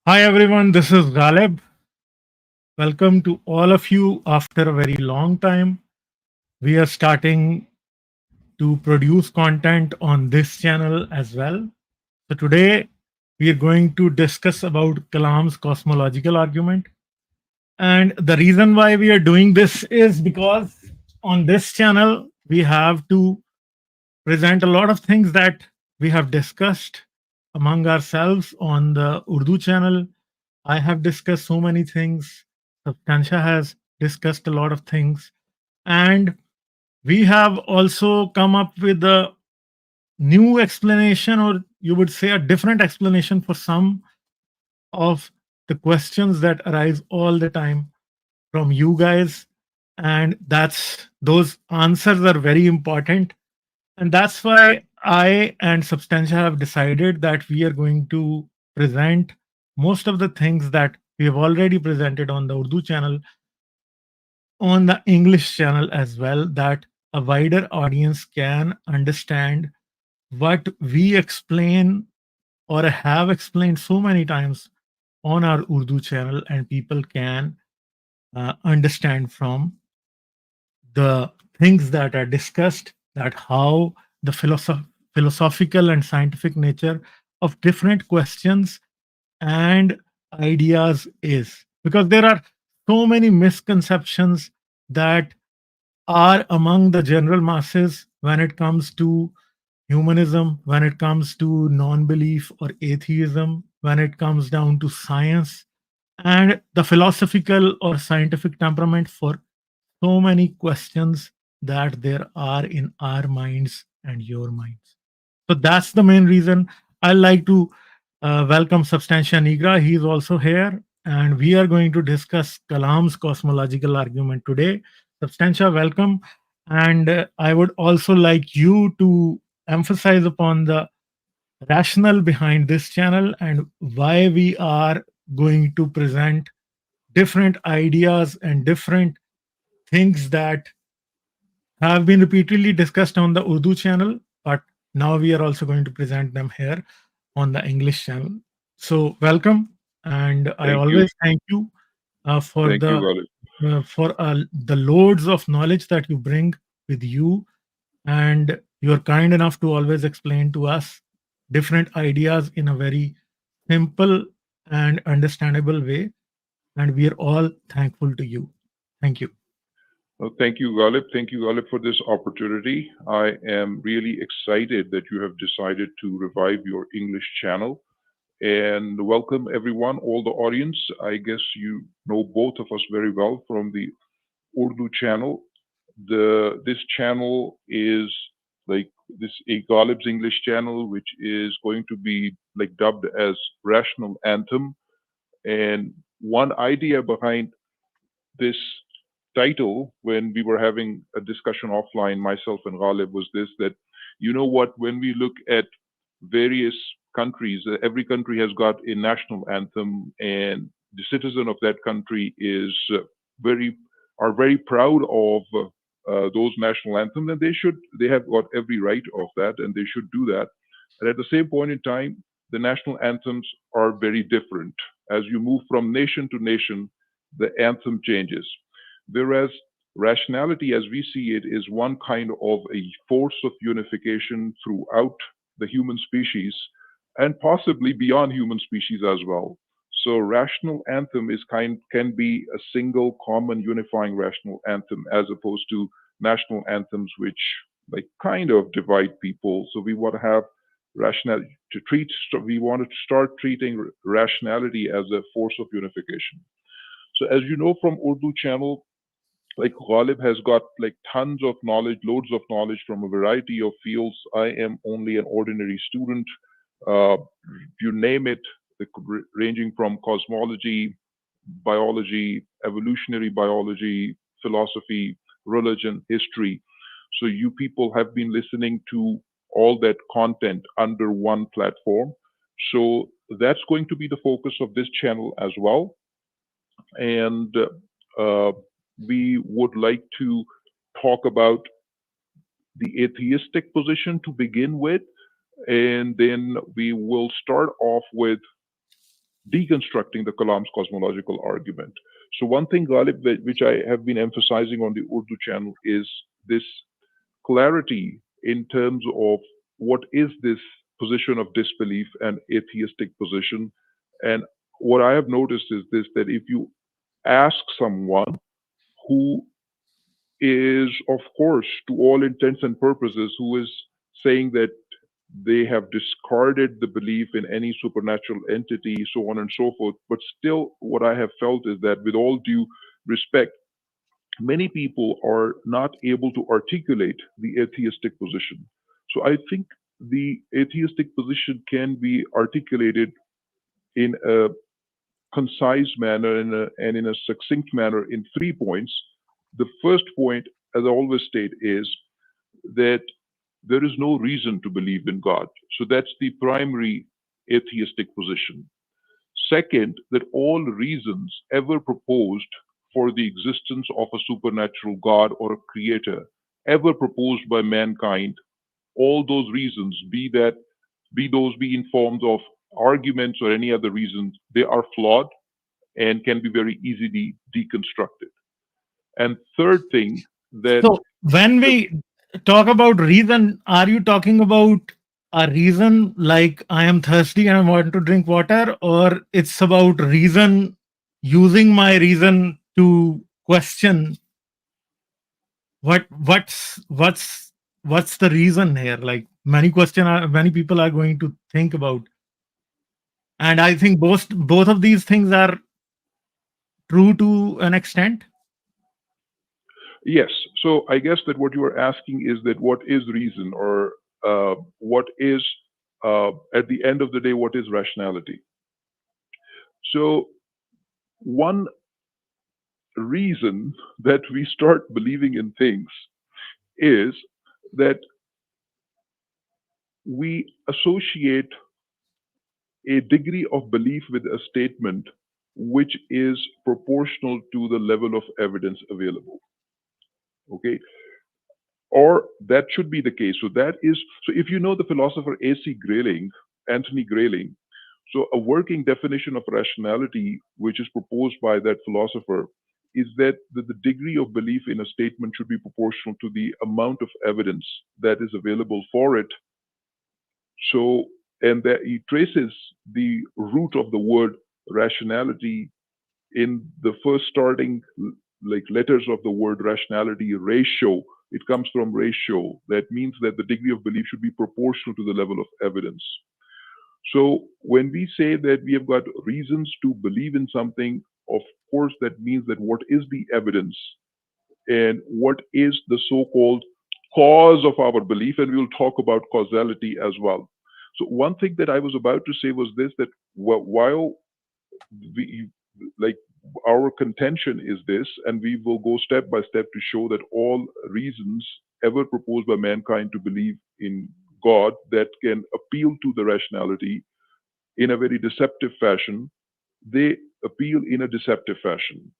Hi everyone, this is Ghalib. Welcome to all of you after a very long time. We are starting to produce content on this channel as well. So today we are going to discuss about Kalam's cosmological argument. And the reason why we are doing this is because on this channel we have to present a lot of things that we have discussed among ourselves on the Urdu channel. I have discussed so many things. Substantia has discussed a lot of things. And we have also come up with a new explanation, or you would say a different explanation for some of the questions that arise all the time from you guys. And those answers are very important. And that's why I and Substantia have decided that we are going to present most of the things that we have already presented on the Urdu channel on the English channel as well, that a wider audience can understand what we explain or have explained so many times on our Urdu channel, and people can understand from the things that are discussed, that how the philosophical and scientific nature of different questions and ideas is, because there are so many misconceptions that are among the general masses when it comes to humanism, when it comes to non-belief or atheism, when it comes down to science and the philosophical or scientific temperament, for so many questions that there are in our minds and your minds. So that's the main reason I like to welcome Substantia Nigra. He's also here, and we are going to discuss Kalam's cosmological argument today. Substantia, welcome. And I would also like you to emphasize upon the rationale behind this channel and why we are going to present different ideas and different things that have been repeatedly discussed on the Urdu channel, but now we are also going to present them here on the English channel. So welcome, and I Thank you. always thank you for Thank you, Ghalib. the loads of knowledge that you bring with you, and you're kind enough to always explain to us different ideas in a very simple and understandable way, and we are all thankful to you. Thank you. Thank you, Ghalib. Thank you, Ghalib, for this opportunity. I am really excited that you have decided to revive your English channel. And welcome, everyone, all the audience. I guess you know both of us very well from the Urdu channel. This channel is like this a Ghalib's English channel, which is going to be like dubbed as Rational Anthem. And one idea behind this title when we were having a discussion offline, myself and Ghalib, was this: that you know what, when we look at various countries, every country has got a national anthem, and the citizen of that country is very are very proud of those national anthems, and they have got every right of that, and they should do that. And at the same point in time, the national anthems are very different. As you move from nation to nation, the anthem changes. Whereas rationality, as we see it, is one kind of a force of unification throughout the human species and possibly beyond human species as well. So rational anthem can be a single common unifying rational anthem as opposed to national anthems which like kind of divide people. So we want to have rationality to treat we want to start treating rationality as a force of unification. So as you know from Urdu channel, like Ghalib has got like tons of knowledge, loads of knowledge from a variety of fields. I am only an ordinary student. Uh, you name it, ranging from cosmology, biology, evolutionary biology, philosophy, religion, history. So you people have been listening to all that content under one platform. So that's going to be the focus of this channel as well. And uh, we would like to talk about the atheistic position to begin with, and then we will start off with deconstructing the Kalam's cosmological argument. So one thing, Ghalib, which I have been emphasizing on the Urdu channel is this clarity in terms of what is this position of disbelief and atheistic position. And what I have noticed is this, that if you ask someone who is, of course, to all intents and purposes, who is saying that they have discarded the belief in any supernatural entity, so on and so forth. But still, what I have felt is that, with all due respect, many people are not able to articulate the atheistic position. So I think the atheistic position can be articulated in a concise manner and in a succinct manner in 3 points. The first point, as I always state, is that there is no reason to believe in God. So that's the primary atheistic position. Second, that all reasons ever proposed for the existence of a supernatural God or a creator, ever proposed by mankind, all those reasons, be those be in forms of arguments or any other reasons, they are flawed and can be very easily deconstructed. And third thing, that So when the, we talk about reason, are you talking about a reason like I am thirsty and I want to drink water, or it's about reason, using my reason to question what's the reason here? Like many people are going to think about, and I think both of these things are true to an extent. yes, so I guess that what you are asking is that what is reason, or what is, at the end of the day, what is rationality? So, one reason that we start believing in things is that we associate a degree of belief with a statement which is proportional to the level of evidence available. Okay, or that should be the case. So that is, so if you know the philosopher A.C. Grayling, Anthony Grayling, so a working definition of rationality which is proposed by that philosopher is that the degree of belief in a statement should be proportional to the amount of evidence that is available for it. So, and that he traces the root of the word rationality in the first starting like letters of the word rationality, ratio. It comes from ratio. That means that the degree of belief should be proportional to the level of evidence. So when we say that we have got reasons to believe in something, of course, that means that what is the evidence and what is the so-called cause of our belief, and we'll talk about causality as well. So one thing that I was about to say was this, that while we, like, our contention is this, and we will go step by step to show that all reasons ever proposed by mankind to believe in God that can appeal to the rationality in a very deceptive fashion, they appeal in a deceptive fashion.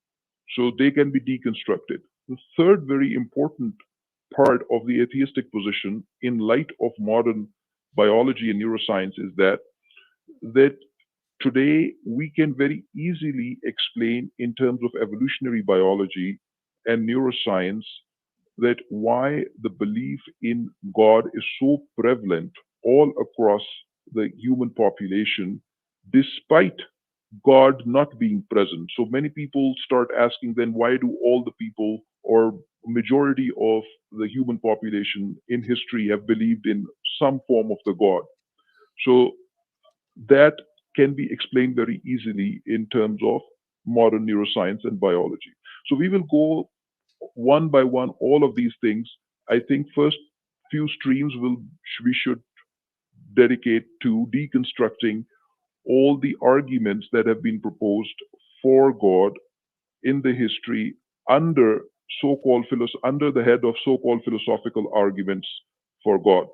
So they can be deconstructed. The third very important part of the atheistic position in light of modern biology and neuroscience is that today we can very easily explain in terms of evolutionary biology and neuroscience that why the belief in God is so prevalent all across the human population, despite God not being present. So many people start asking, then why do all the people or majority of the human population in history have believed in some form of the God? So that can be explained very easily in terms of modern neuroscience and biology. So we will go one by one all of these things. I think first few streams we should dedicate to deconstructing all the arguments that have been proposed for God in the history under under the head of so-called philosophical arguments for God.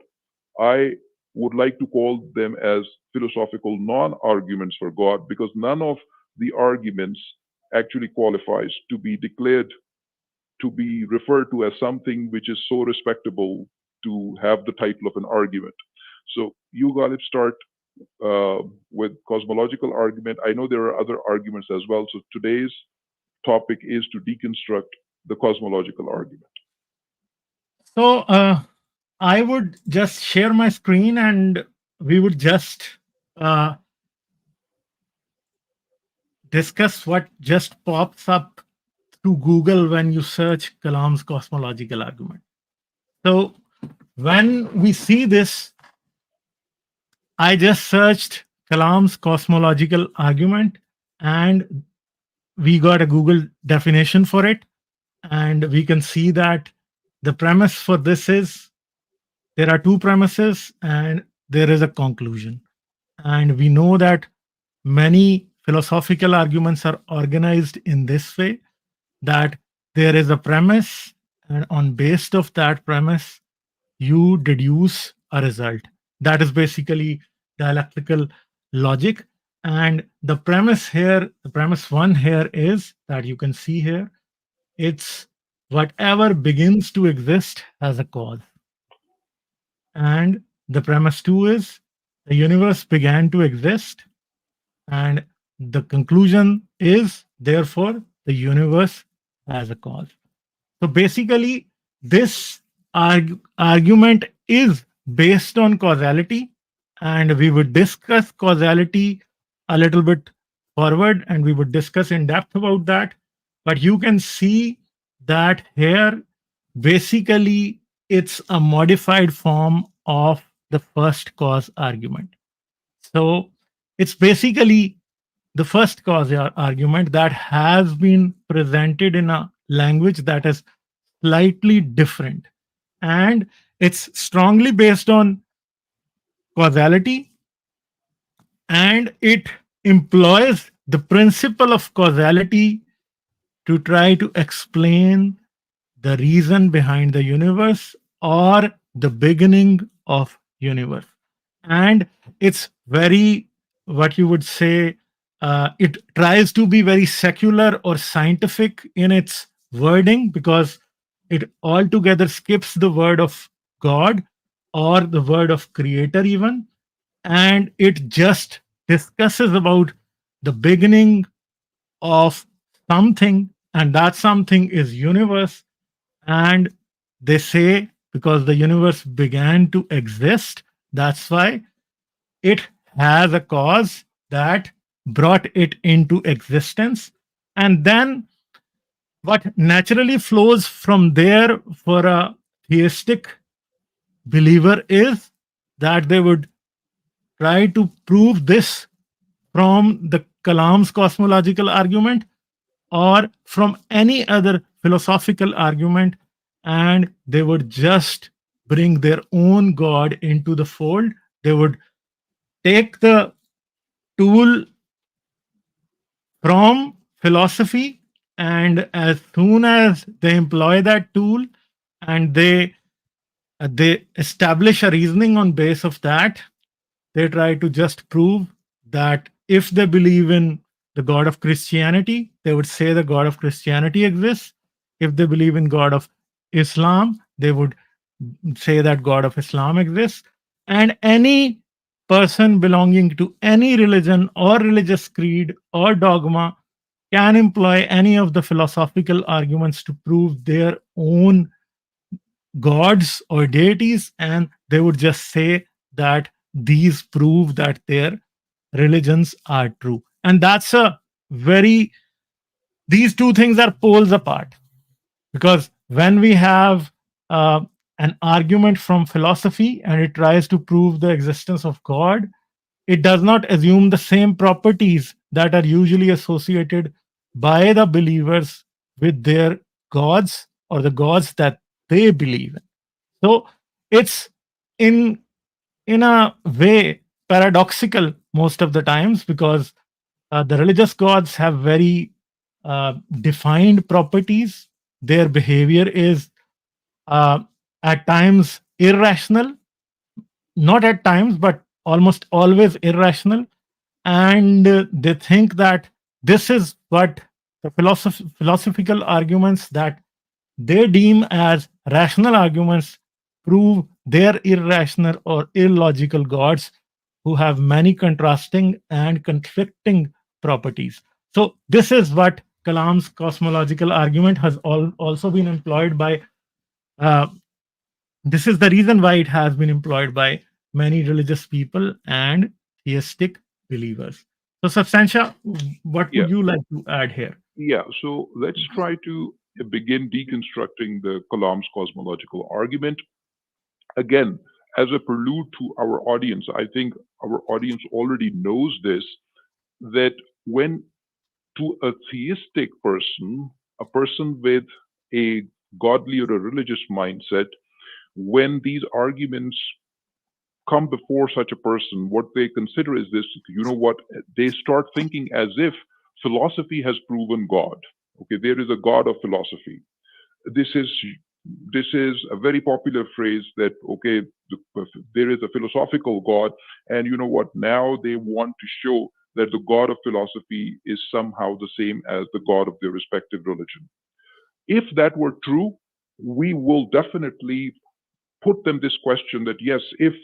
I would like to call them as philosophical non-arguments for God, because none of the arguments actually qualifies to be declared to be referred to as something which is so respectable to have the title of an argument. So you, Ghalib, start with cosmological argument. I know there are other arguments as well. So today's topic is to deconstruct the cosmological argument. So I would just share my screen and we would just uh, discuss what just pops up through Google when you search Kalam's cosmological argument. So when we see this, I just searched Kalam's cosmological argument and we got a Google definition for it. And we can see that the premise for this is there are two premises and there is a conclusion. And we know that many philosophical arguments are organized in this way, that there is a premise, and on based of that premise, you deduce a result. That is basically dialectical logic. And the premise here, the premise one here is that you can see here, it's whatever begins to exist has a cause. And the premise two is the universe began to exist. And the conclusion is, therefore, the universe has a cause. So basically, this argument is based on causality. And we would discuss causality a little bit forward and we would discuss in depth about that. But you can see that here, basically, it's a modified form of the first cause argument. So it's basically the first cause argument that has been presented in a language that is slightly different. And it's strongly based on causality and it employs the principle of causality to try to explain the reason behind the universe or the beginning of universe. And it's very, what you would say, it tries to be very secular or scientific in its wording because it altogether skips the word of God or the word of creator even, and it just discusses about the beginning of something, and that something is universe. And they say because the universe began to exist, that's why it has a cause that brought it into existence. And then what naturally flows from there for a theistic believer is that they would try to prove this from the Kalam's cosmological argument or from any other philosophical argument, and they would just bring their own God into the fold. They would take the tool from philosophy, and as soon as they employ that tool and they establish a reasoning on base of that, they try to just prove that if they believe in the God of Christianity, they would say the God of Christianity exists. If they believe in God of Islam, they would say that God of Islam exists. And any person belonging to any religion or religious creed or dogma can employ any of the philosophical arguments to prove their own gods or deities, and they would just say that these prove that their religions are true. And that's a very, these two things are poles apart, because when we have an argument from philosophy and it tries to prove the existence of God, it does not assume the same properties that are usually associated by the believers with their gods or the gods that they believe in. So it's in in a way paradoxical most of the times, because the religious gods have very defined properties. Their behavior is uh, at times irrational, not at times, but almost always irrational. And they think that this is what the philosophical arguments that they deem as rational arguments prove their irrational or illogical gods who have many contrasting and conflicting properties. So, this is what Kalam's cosmological argument has also been employed by. Uh, this is the reason why it has been employed by many religious people and theistic believers. So, Substantia, what Yeah, would you like to add here? yeah. So let's try to begin deconstructing the Kalam's cosmological argument. Again, as a prelude to our audience, I think our audience already knows this, that when to a theistic person, a person with a godly or a religious mindset, when these arguments come before such a person, what they consider is this, you know what, they start thinking as if philosophy has proven God. Okay, there is a God of philosophy. This is this is a very popular phrase that okay, there is a philosophical God, and you know what? Now they want to show that the God of philosophy is somehow the same as the God of their respective religion. If that were true, we will definitely put them this question that yes, if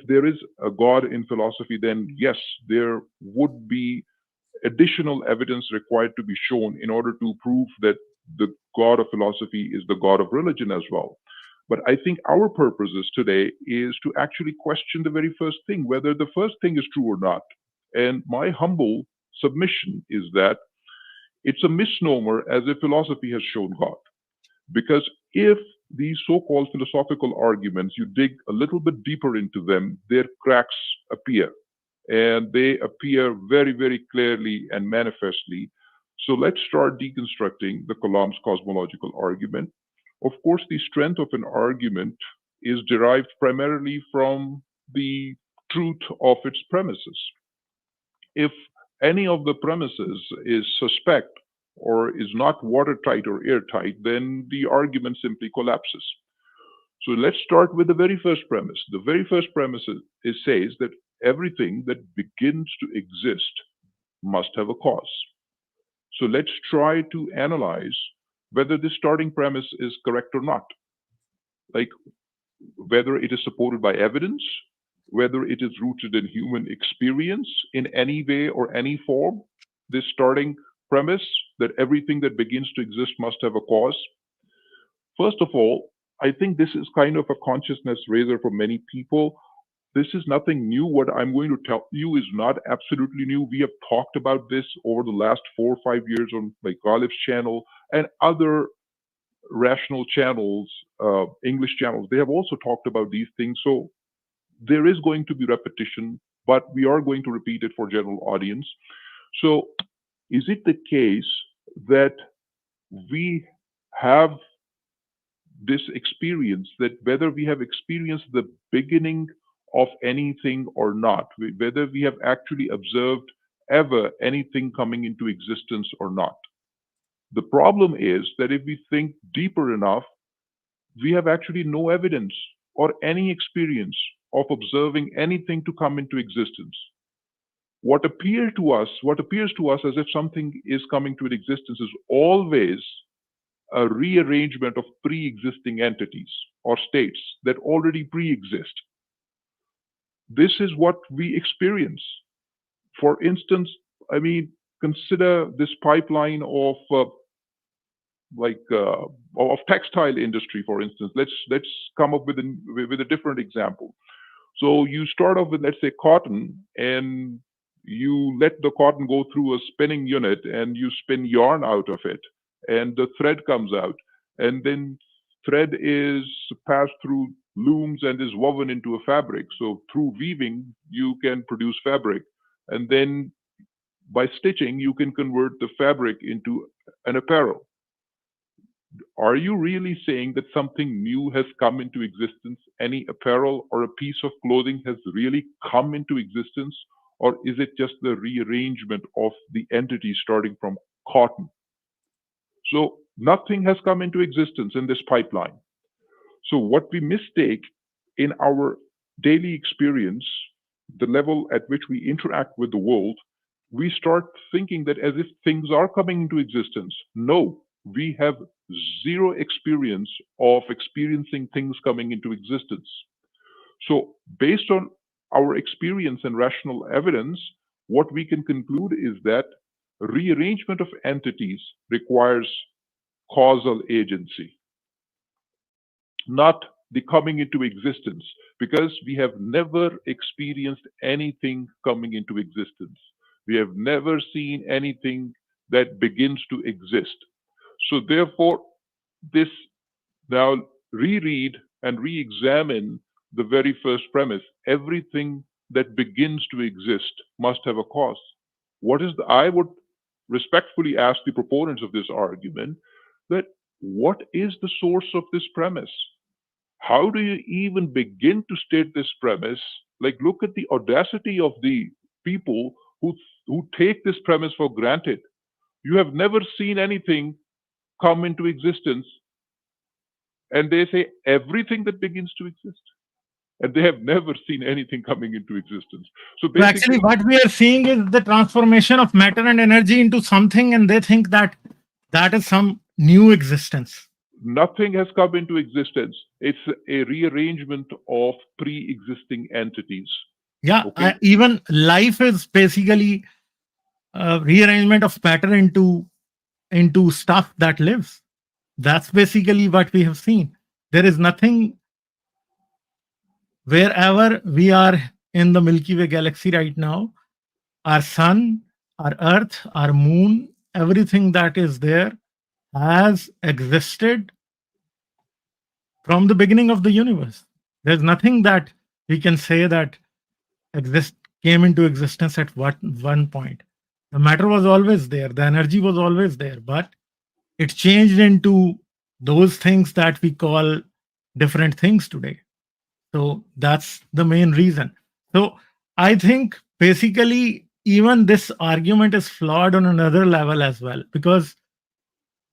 there is a God in philosophy, then yes, there would be additional evidence required to be shown in order to prove that the God of philosophy is the God of religion as well. But I think our purposes today is to actually question the very first thing, whether the first thing is true or not. And my humble submission is that it's a misnomer as if philosophy has shown God. Because if these so called philosophical arguments, you dig a little bit deeper into them, their cracks appear. And they appear very, very clearly and manifestly. So let's start deconstructing the Kalam's cosmological argument. Of course, the strength of an argument is derived primarily from the truth of its premises. If any of the premises is suspect or is not watertight or airtight, then the argument simply collapses. So let's start with the very first premise. The very first premise says that everything that begins to exist must have a cause. So let's try to analyze whether this starting premise is correct or not. Like whether it is supported by evidence, whether it is rooted in human experience in any way or any form. This starting premise that everything that begins to exist must have a cause. First of all, I think this is kind of a consciousness raiser for many people. This is nothing new. What I'm going to tell you is not absolutely new. We have talked about this over the last 4 or 5 years on like Ghalib's channel and other rational channels, English channels. They have also talked about these things. So there is going to be repetition, but we are going to repeat it for general audience. So is it the case that we have this experience, that whether we have experienced the beginning of anything or not, whether we have actually observed ever anything coming into existence or not? The problem is that if we think deeper enough, we have actually no evidence or any experience of observing anything to come into existence. What appears to us as if something is coming to an existence is always a rearrangement of pre-existing entities or states that already pre-exist. This is what we experience. For instance, I mean, consider this pipeline like of textile industry, for instance. Let's come up with a different example. So you start off with, let's say, cotton, and you let the cotton go through a spinning unit, and you spin yarn out of it, and the thread comes out, and then thread is passed through looms and is woven into a fabric. So through weaving, you can produce fabric, and then by stitching, you can convert the fabric into an apparel. Are you really saying that something new has come into existence? Any apparel or a piece of clothing has really come into existence? Or is it just the rearrangement of the entity starting from cotton? So nothing has come into existence in this pipeline. So what we mistake in our daily experience, the level at which we interact with the world, we start thinking that as if things are coming into existence. No, we have zero experience of experiencing things coming into existence. So based on our experience and rational evidence, what we can conclude is that rearrangement of entities requires causal agency, not the coming into existence, because we have never experienced anything coming into existence. We have never seen anything that begins to exist. So, therefore, this now reread and re examine the very first premise. Everything that begins to exist must have a cause. I would respectfully ask the proponents of this argument that what is the source of this premise? How do you even begin to state this premise? Like, look at the audacity of the people who take this premise for granted. You have never seen anything come into existence, and they say everything that begins to exist, and they have never seen anything coming into existence. So So actually, basically, what we are seeing is the transformation of matter and energy into something, and they think that that is some new existence. nothing has come into existence. It's a rearrangement of pre-existing entities. Yeah, Okay. even life is basically a rearrangement of matter into stuff that lives. That's basically what we have seen. There is nothing wherever we are in the Milky Way galaxy right now, our sun, our earth, our moon, everything that is there has existed from the beginning of the universe. There's nothing that we can say that exist came into existence at one point. The matter was always there, the energy was always there, but it changed into those things that we call different things today. So that's the main reason. So I think basically even this argument is flawed on another level as well, because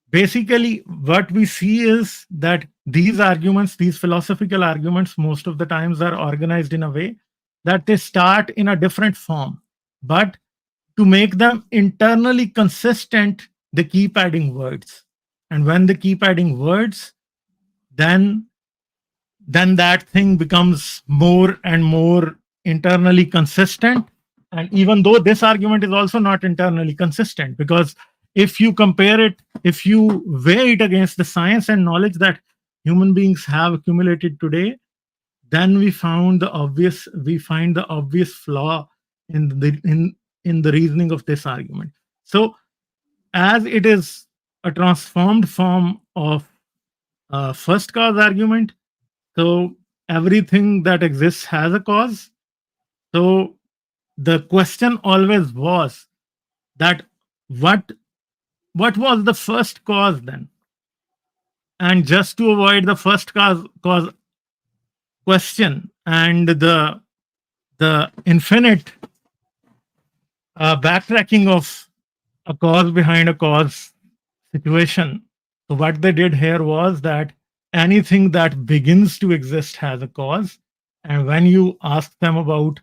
basically what we see is that these arguments, these philosophical arguments, most of the times are organized in a way that they start in a different form, but to make them internally consistent, they keep adding words. And when they keep adding words, then that thing becomes more and more internally consistent. And even though this argument is also not internally consistent, because if you compare it, if you weigh it against the science and knowledge that human beings have accumulated today, then we find the obvious flaw in the reasoning of this argument. So as it is a transformed form of first cause argument, so everything that exists has a cause. So the question always was that what was the first cause then? And just to avoid the first cause question and the infinite backtracking of a cause behind a cause situation. So what they did here was that anything that begins to exist has a cause. And when you ask them about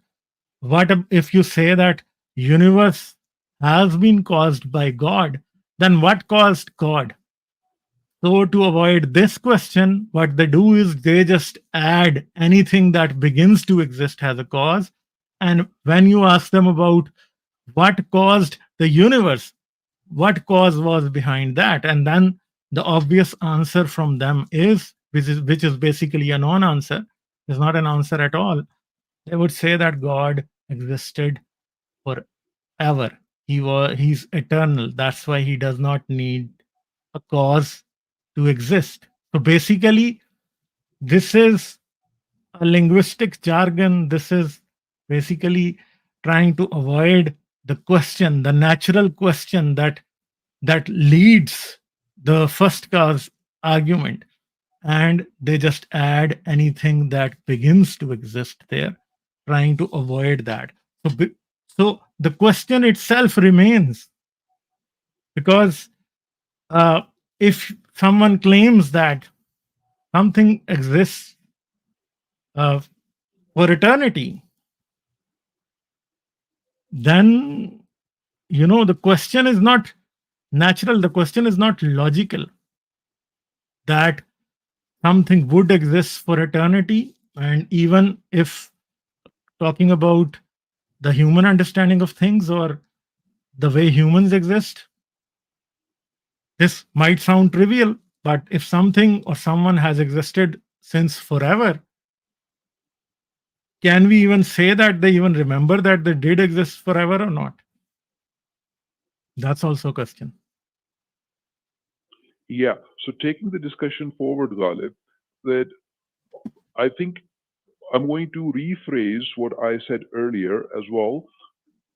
what if you say that universe has been caused by God, then what caused God? So to avoid this question, what they do is they just add anything that begins to exist has a cause. And when you ask them about what caused the universe, what cause was behind that, and then the obvious answer from them is which is basically a non-answer, is not an answer at all. They would say that God existed forever. He's eternal. That's why he does not need a cause to exist. So basically, this is a linguistic jargon. This is basically trying to avoid the question, the natural question that leads the first cause argument, and they just add anything that begins to exist there, trying to avoid that. So the question itself remains, because uh, if someone claims that something exists uh, for eternity, then the question is not natural, the question is not logical, that something would exist for eternity. And even if talking about the human understanding of things or the way humans exist? This might sound trivial, but if something or someone has existed since forever, can we even say that they even remember that they did exist forever or not? That's also a question. Yeah. So taking the discussion forward, Ghalib, that I think I'm going to rephrase what I said earlier as well,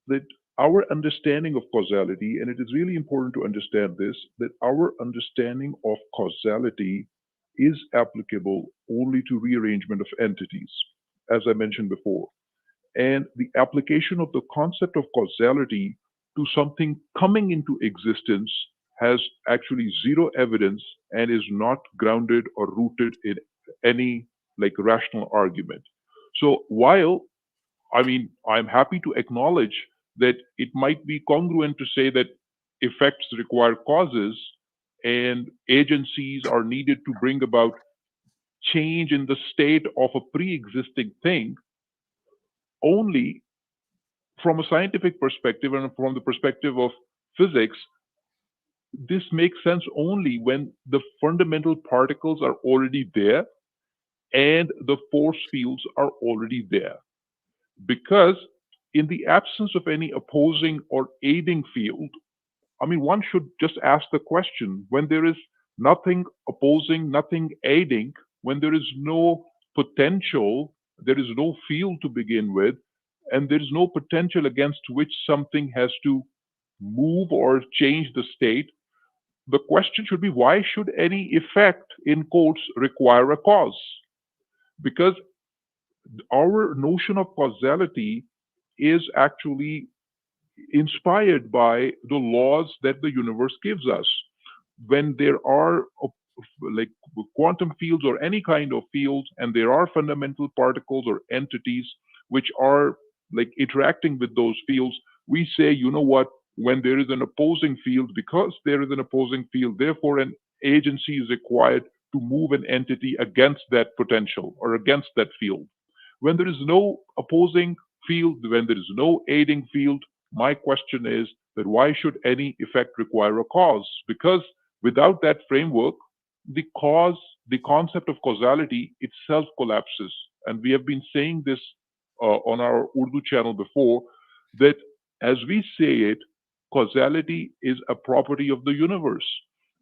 that our understanding of causality, and it is really important to understand this, that our understanding of causality is applicable only to rearrangement of entities, as I mentioned before. And the application of the concept of causality to something coming into existence has actually zero evidence and is not grounded or rooted in any like rational argument. So while I'm happy to acknowledge that it might be congruent to say that effects require causes and agencies are needed to bring about change in the state of a pre existing thing, only from a scientific perspective and from the perspective of physics, this makes sense only when the fundamental particles are already there and the force fields are already there. Because in the absence of any opposing or aiding field, one should just ask the question, when there is nothing opposing, nothing aiding, when there is no potential, there is no field to begin with, and there is no potential against which something has to move or change the state, the question should be, why should any effect, in quotes, require a cause? Because our notion of causality is actually inspired by the laws that the universe gives us. When there are like quantum fields or any kind of fields, and there are fundamental particles or entities which are like interacting with those fields, we say, you know what, when there is an opposing field, because there is an opposing field, therefore an agency is required to move an entity against that potential or against that field. When there is no opposing field, when there is no aiding field, my question is that why should any effect require a cause? Because without that framework, the cause, the concept of causality itself collapses. And we have been saying this on our Urdu channel before, that as we say it, causality is a property of the universe.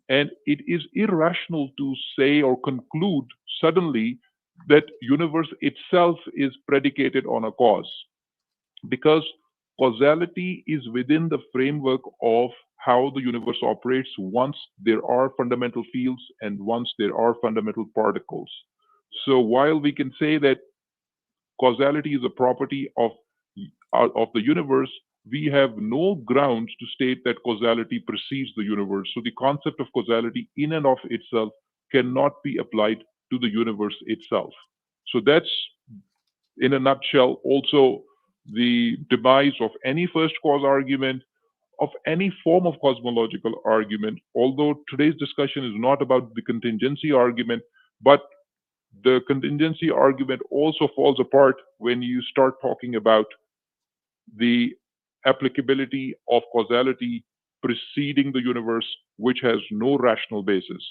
And it is irrational to say or conclude suddenly that universe itself is predicated on a cause, because causality is within the framework of how the universe operates once there are fundamental fields and once there are fundamental particles. So while we can say that causality is a property of the universe, we have no grounds to state that causality precedes the universe. So the concept of causality in and of itself cannot be applied to the universe itself. So that's, in a nutshell, also the demise of any first cause argument, of any form of cosmological argument, although today's discussion is not about the contingency argument, but the contingency argument also falls apart when you start talking about the applicability of causality preceding the universe, which has no rational basis.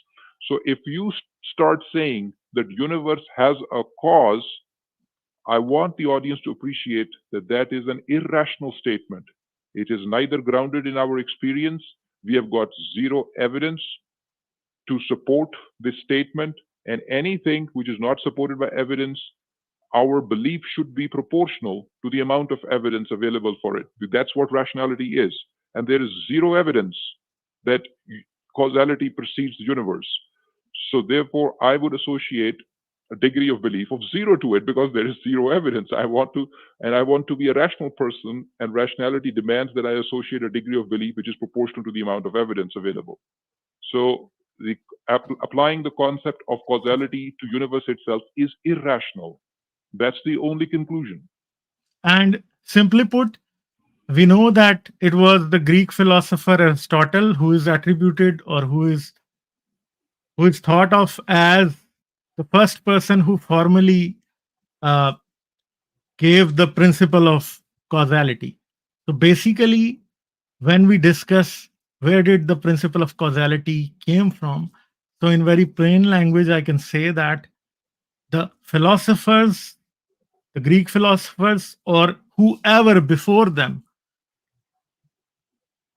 So if you start saying that universe has a cause, I want the audience to appreciate that that is an irrational statement. It is neither grounded in our experience. We have got zero evidence to support this statement, and anything which is not supported by evidence, our belief should be proportional to the amount of evidence available for it. That's what rationality is. And there is zero evidence that causality precedes the universe. So therefore, I would associate a degree of belief of zero to it, because there is zero evidence. I want to be a rational person, and rationality demands that I associate a degree of belief which is proportional to the amount of evidence available. So applying the concept of causality to universe itself is irrational. That's the only conclusion. And simply put, we know that it was the Greek philosopher Aristotle who is attributed, or who is thought of as the first person who formally uh, gave the principle of causality. So basically, when we discuss where did the principle of causality came from, so in very plain language, I can say that the philosophers, the Greek philosophers, or whoever before them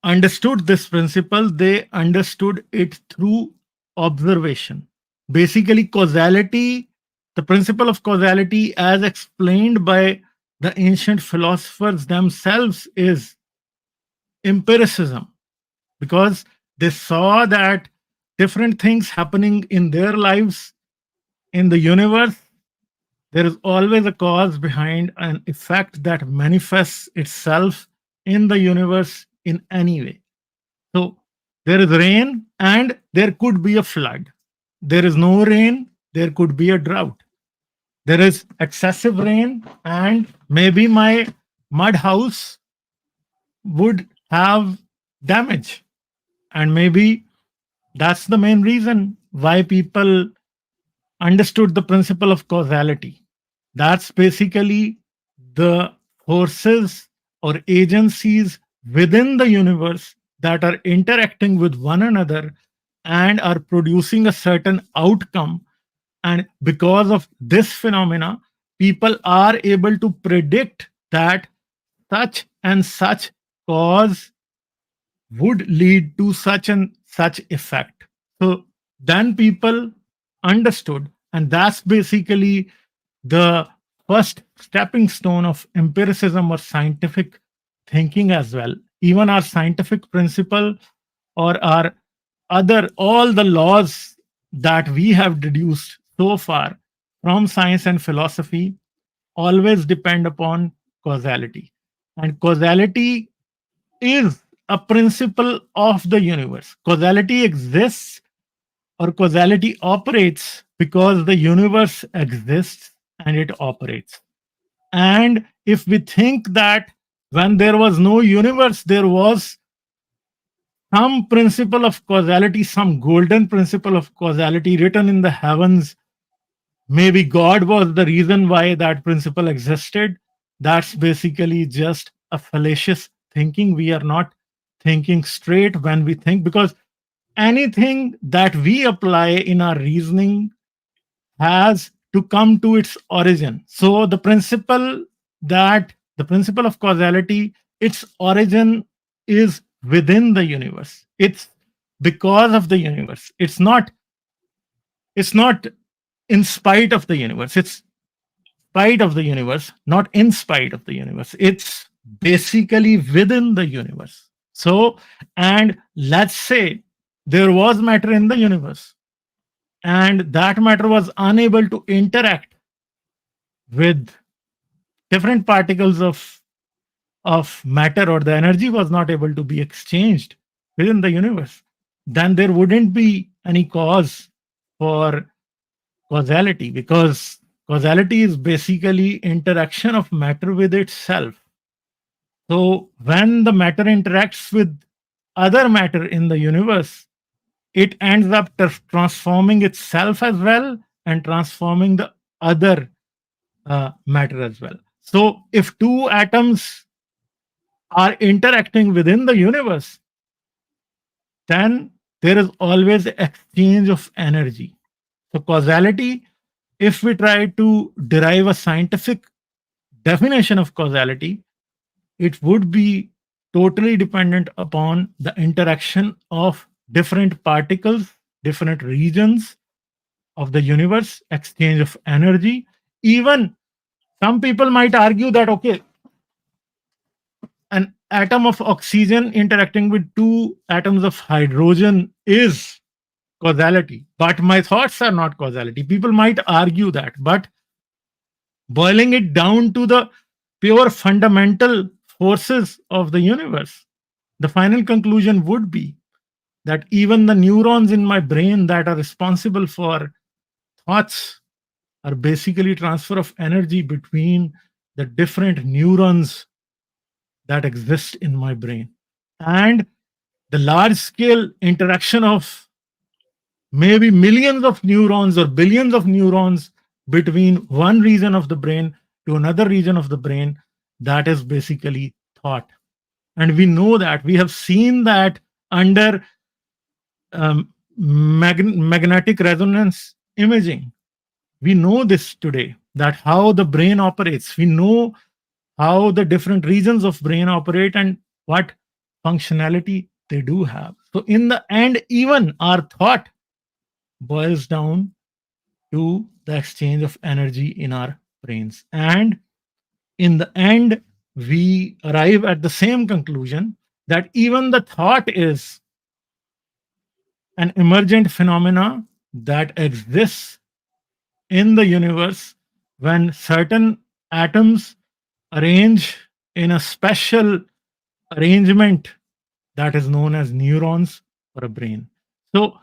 understood this principle, they understood it through observation. Basically, causality, the principle of causality, as explained by the ancient philosophers themselves, is empiricism, because they saw that different things happening in their lives in the universe, there is always a cause behind an effect that manifests itself in the universe in any way. So there is rain and there could be a flood. There is no rain, there could be a drought. There is excessive rain and maybe my mud house would have damage. And maybe that's the main reason why people understood the principle of causality. That's basically the forces or agencies within the universe that are interacting with one another and are producing a certain outcome. And because of this phenomena, people are able to predict that such and such cause would lead to such and such effect. So then people understood, and that's basically the first stepping stone of empiricism or scientific thinking as well. Even our scientific principle or our other, all the laws that we have deduced so far from science and philosophy always depend upon causality. And causality is a principle of the universe. Causality exists or causality operates because the universe exists and it operates. And if we think that when there was no universe, there was some principle of causality, some golden principle of causality written in the heavens, maybe God was the reason why that principle existed. That's basically just a fallacious thinking. We are not thinking straight when we think, because anything that we apply in our reasoning has to come to its origin. So the principle of causality, its origin is within the universe. It's because of the universe. It's not in spite of the universe. It's spite of the universe, not in spite of the universe. It's basically within the universe. So, and let's say there was matter in the universe and that matter was unable to interact with different particles of matter, or the energy was not able to be exchanged within the universe, then there wouldn't be any cause for causality, because causality is basically interaction of matter with itself. So when the matter interacts with other matter in the universe, it ends up transforming itself as well and transforming the other matter as well. So if two atoms are interacting within the universe, then there is always exchange of energy. So causality, if we try to derive a scientific definition of causality, it would be totally dependent upon the interaction of different particles, different regions of the universe, exchange of energy. Even some people might argue that, okay, an atom of oxygen interacting with two atoms of hydrogen is causality, but my thoughts are not causality. People might argue that, but boiling it down to the pure fundamental forces of the universe, the final conclusion would be that even the neurons in my brain that are responsible for thoughts are basically transfer of energy between the different neurons that exist in my brain. And the large scale interaction of maybe millions of neurons or billions of neurons between one region of the brain to another region of the brain that is basically thought. And we know that, we have seen that under magnetic resonance imaging. We know this today, that how the brain operates. We know how the different regions of brain operate and what functionality they do have. So in the end, even our thought boils down to the exchange of energy in our brains. And in the end, we arrive at the same conclusion that even the thought is an emergent phenomena that exists in the universe when certain atoms arrange in a special arrangement that is known as neurons or a brain. So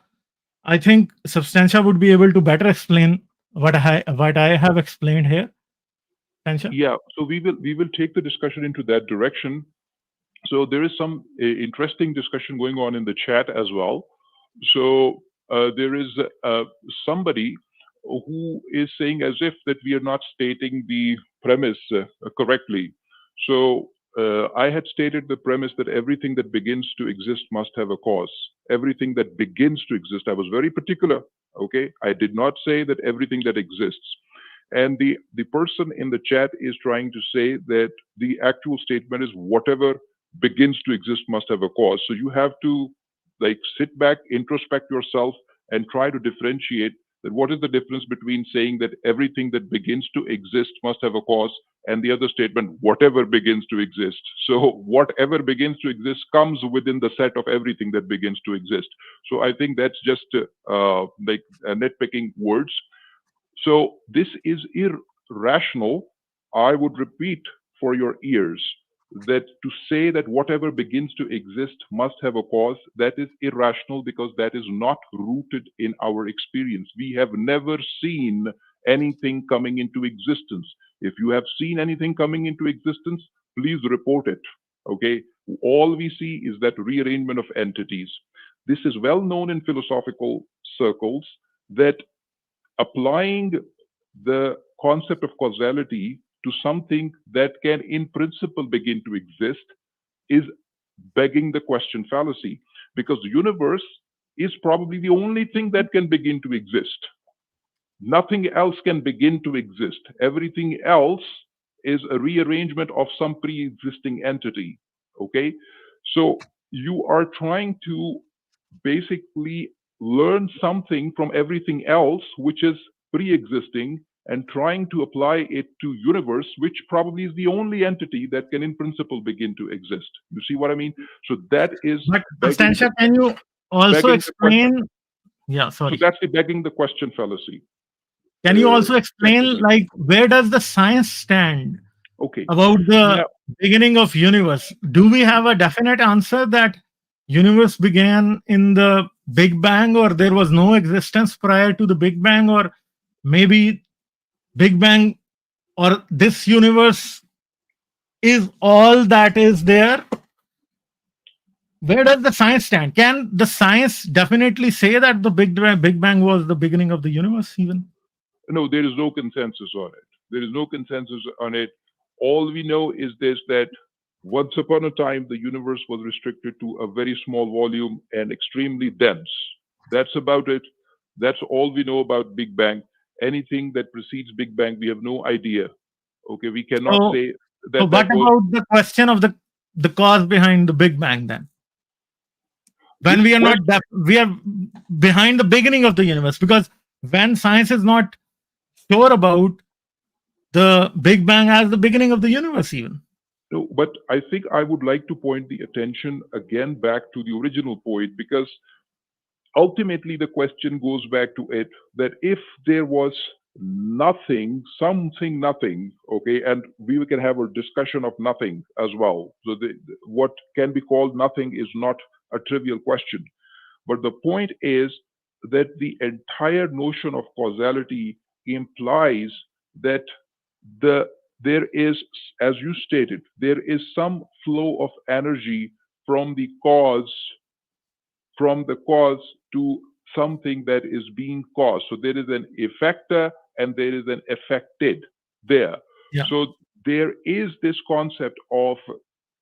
I think Substantia would be able to better explain what I have explained here. Substantia? Yeah, so we will take the discussion into that direction. So there is some interesting discussion going on in the chat as well. So there is somebody who is saying as if that we are not stating the premise correctly. So I had stated the premise that everything that begins to exist must have a cause. Everything that begins to exist. I was very particular. Okay, I did not say that everything that exists. And the person in the chat is trying to say that the actual statement is whatever begins to exist must have a cause. So you have to like sit back, introspect yourself, and try to differentiate that what is the difference between saying that everything that begins to exist must have a cause and the other statement, whatever begins to exist. So whatever begins to exist comes within the set of everything that begins to exist. So I think that's just like nitpicking words. So this is irrational. I would repeat for your ears that to say that whatever begins to exist must have a cause, that is irrational because that is not rooted in our experience. We have never seen anything coming into existence. If you have seen anything coming into existence, please report it. Okay? All we see is that rearrangement of entities. This is well known in philosophical circles that applying the concept of causality to something that can in principle begin to exist is begging the question fallacy, because the universe is probably the only thing that can begin to exist. Nothing else can begin to exist. Everything else is a rearrangement of some pre-existing entity. Okay, so you are trying to basically learn something from everything else which is pre-existing and trying to apply it to universe, which probably is the only entity that can in principle begin to exist. You see what I mean? So that is But begging Substantia, can you also begging the question. explain? Yeah, So sorry. that's the begging the question fallacy. Can you also That's explain, like, where does the science stand okay. about the Now, beginning of universe? Do we have a definite answer that universe began in the Big Bang, or there was no existence prior to the Big Bang, or maybe Big Bang or this universe is all that is there? Where does the science stand? Can the science definitely say that the Big Bang was the beginning of the universe even? no, there is no consensus on it. There is no consensus on it. All we know is this, that once upon a time, the universe was restricted to a very small volume and extremely dense. That's about it. That's all we know about Big Bang. Anything that precedes Big Bang, we have no idea. Okay, we cannot So, say so that what that was about the question of the cause behind the Big Bang then? this When we are not question. we are behind the beginning of the universe, because when science is not sure about the Big Bang as the beginning of the universe even. No, but I think I would like to point the attention again back to the original point, because ultimately the question goes back to it that if there was nothing, something, nothing, okay, and we can have a discussion of nothing as well. So what can be called nothing is not a trivial question. But the point is that the entire notion of causality implies that there is, as you stated, there is some flow of energy from the cause to something that is being caused. So there is an effector and there is an affected there. Yeah. So there is this concept of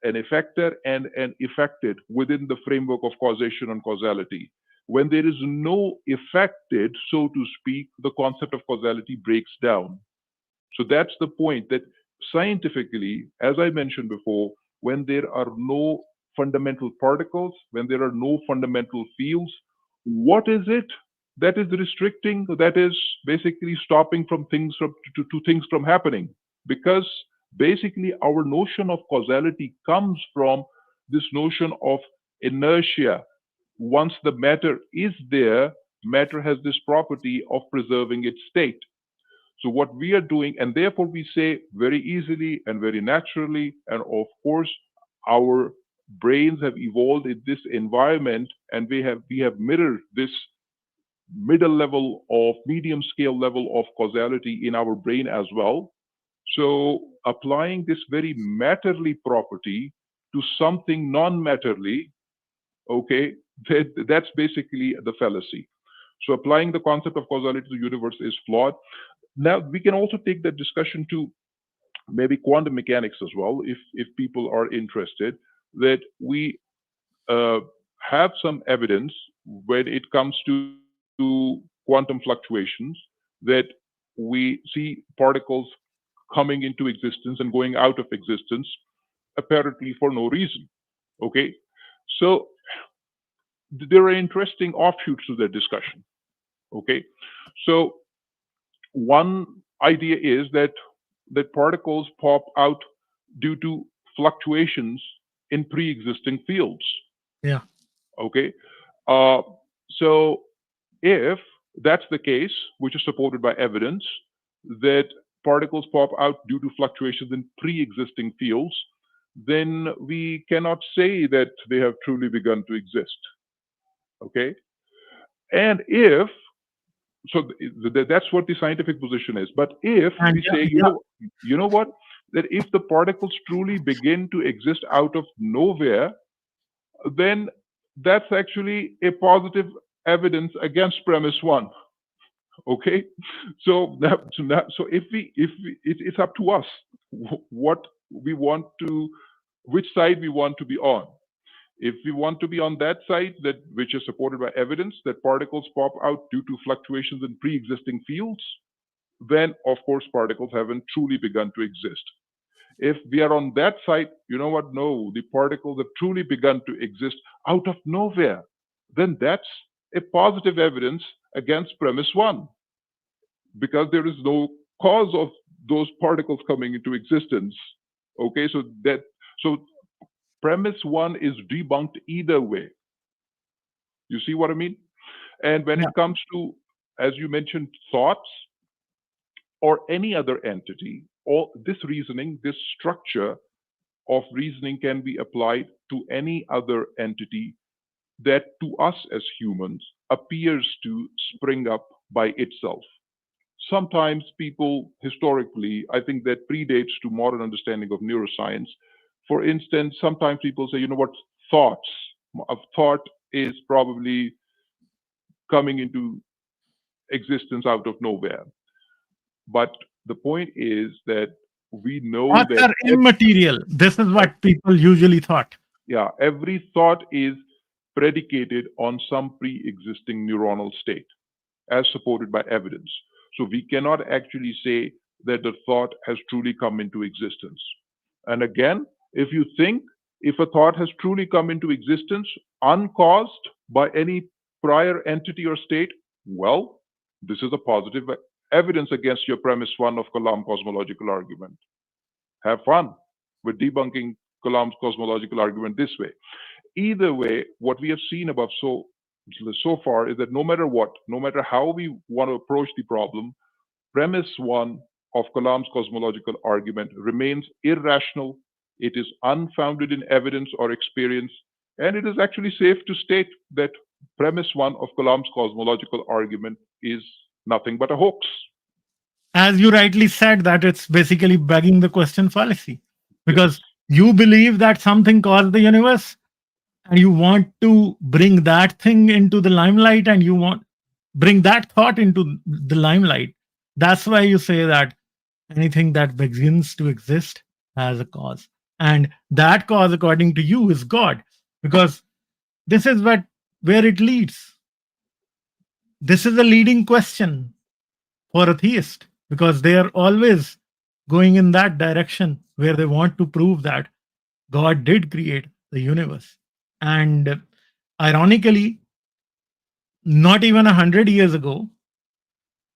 an effector and an effected within the framework of causation and causality. When there is no effected, so to speak, the concept of causality breaks down. So that's the point, that scientifically, as I mentioned before, when there are no fundamental particles, when there are no fundamental fields, what is it that is restricting, that is basically stopping from things to things from happening? Because basically our notion of causality comes from this notion of inertia. Once the matter is there, matter has this property of preserving its state. So what we are doing, and therefore we say very easily and very naturally, and of course, our brains have evolved in this environment, and we have mirrored this middle level of medium scale level of causality in our brain as well. So applying this very matterly property to something non-matterly, okay, that's basically the fallacy. So applying the concept of causality to the universe is flawed. Now we can also take that discussion to maybe quantum mechanics as well, if people are interested, that we uh, have some evidence when it comes to quantum fluctuations, that we see particles coming into existence and going out of existence apparently for no reason. Okay, so there are interesting offshoots to that discussion. Okay, so one idea is that particles pop out due to fluctuations in pre-existing fields. Yeah. Okay, uh, so if that's the case, which is supported by evidence, that particles pop out due to fluctuations in pre-existing fields, then we cannot say that they have truly begun to exist. Okay, and if so that's what the scientific position is. But if And we say, yeah, yeah, you know what, that if the particles truly begin to exist out of nowhere, then that's actually a positive evidence against premise one. Okay, so if we it's up to us what we want to, which side we want to be on. If we want to be on that side, that which is supported by evidence, that particles pop out due to fluctuations in pre-existing fields, then of course particles haven't truly begun to exist. If we are on that side, you know what? No, the particles have truly begun to exist out of nowhere. Then that's a positive evidence against premise one, because there is no cause of those particles coming into existence. Okay, so premise one is debunked either way. You see what I mean? And when yeah. it comes to, as you mentioned, thoughts or any other entity, all this reasoning, this structure of reasoning can be applied to any other entity that to us as humans appears to spring up by itself. Sometimes people historically, I think that predates to modern understanding of neuroscience. For instance, sometimes people say, you know what, thoughts, a thought is probably coming into existence out of nowhere. But the point is that we know Thoughts that are immaterial. This is what people usually thought. yeah, every thought is predicated on some pre-existing neuronal state as supported by evidence. So we cannot actually say that the thought has truly come into existence. And again, if you think, if a thought has truly come into existence uncaused by any prior entity or state, well, this is a positive evidence against your premise one of Kalam cosmological argument. Have fun with debunking Kalam's cosmological argument this way. Either way, what we have seen above so far is that no matter what, no matter how we want to approach the problem, premise one of Kalam's cosmological argument remains irrational. It is unfounded in evidence or experience, and it is actually safe to state that premise one of Kalam's cosmological argument is nothing but a hoax. As you rightly said, that it's basically begging the question fallacy. Yes, Because you believe that something caused the universe and you want to bring that thing into the limelight and you want bring that thought into the limelight. That's why you say that Anything that begins to exist has a cause. And that cause, according to you, is God. Because this is where it leads. This is a leading question for a theist because they are always going in that direction where they want to prove that God did create the universe. And ironically, not even 100 years ago,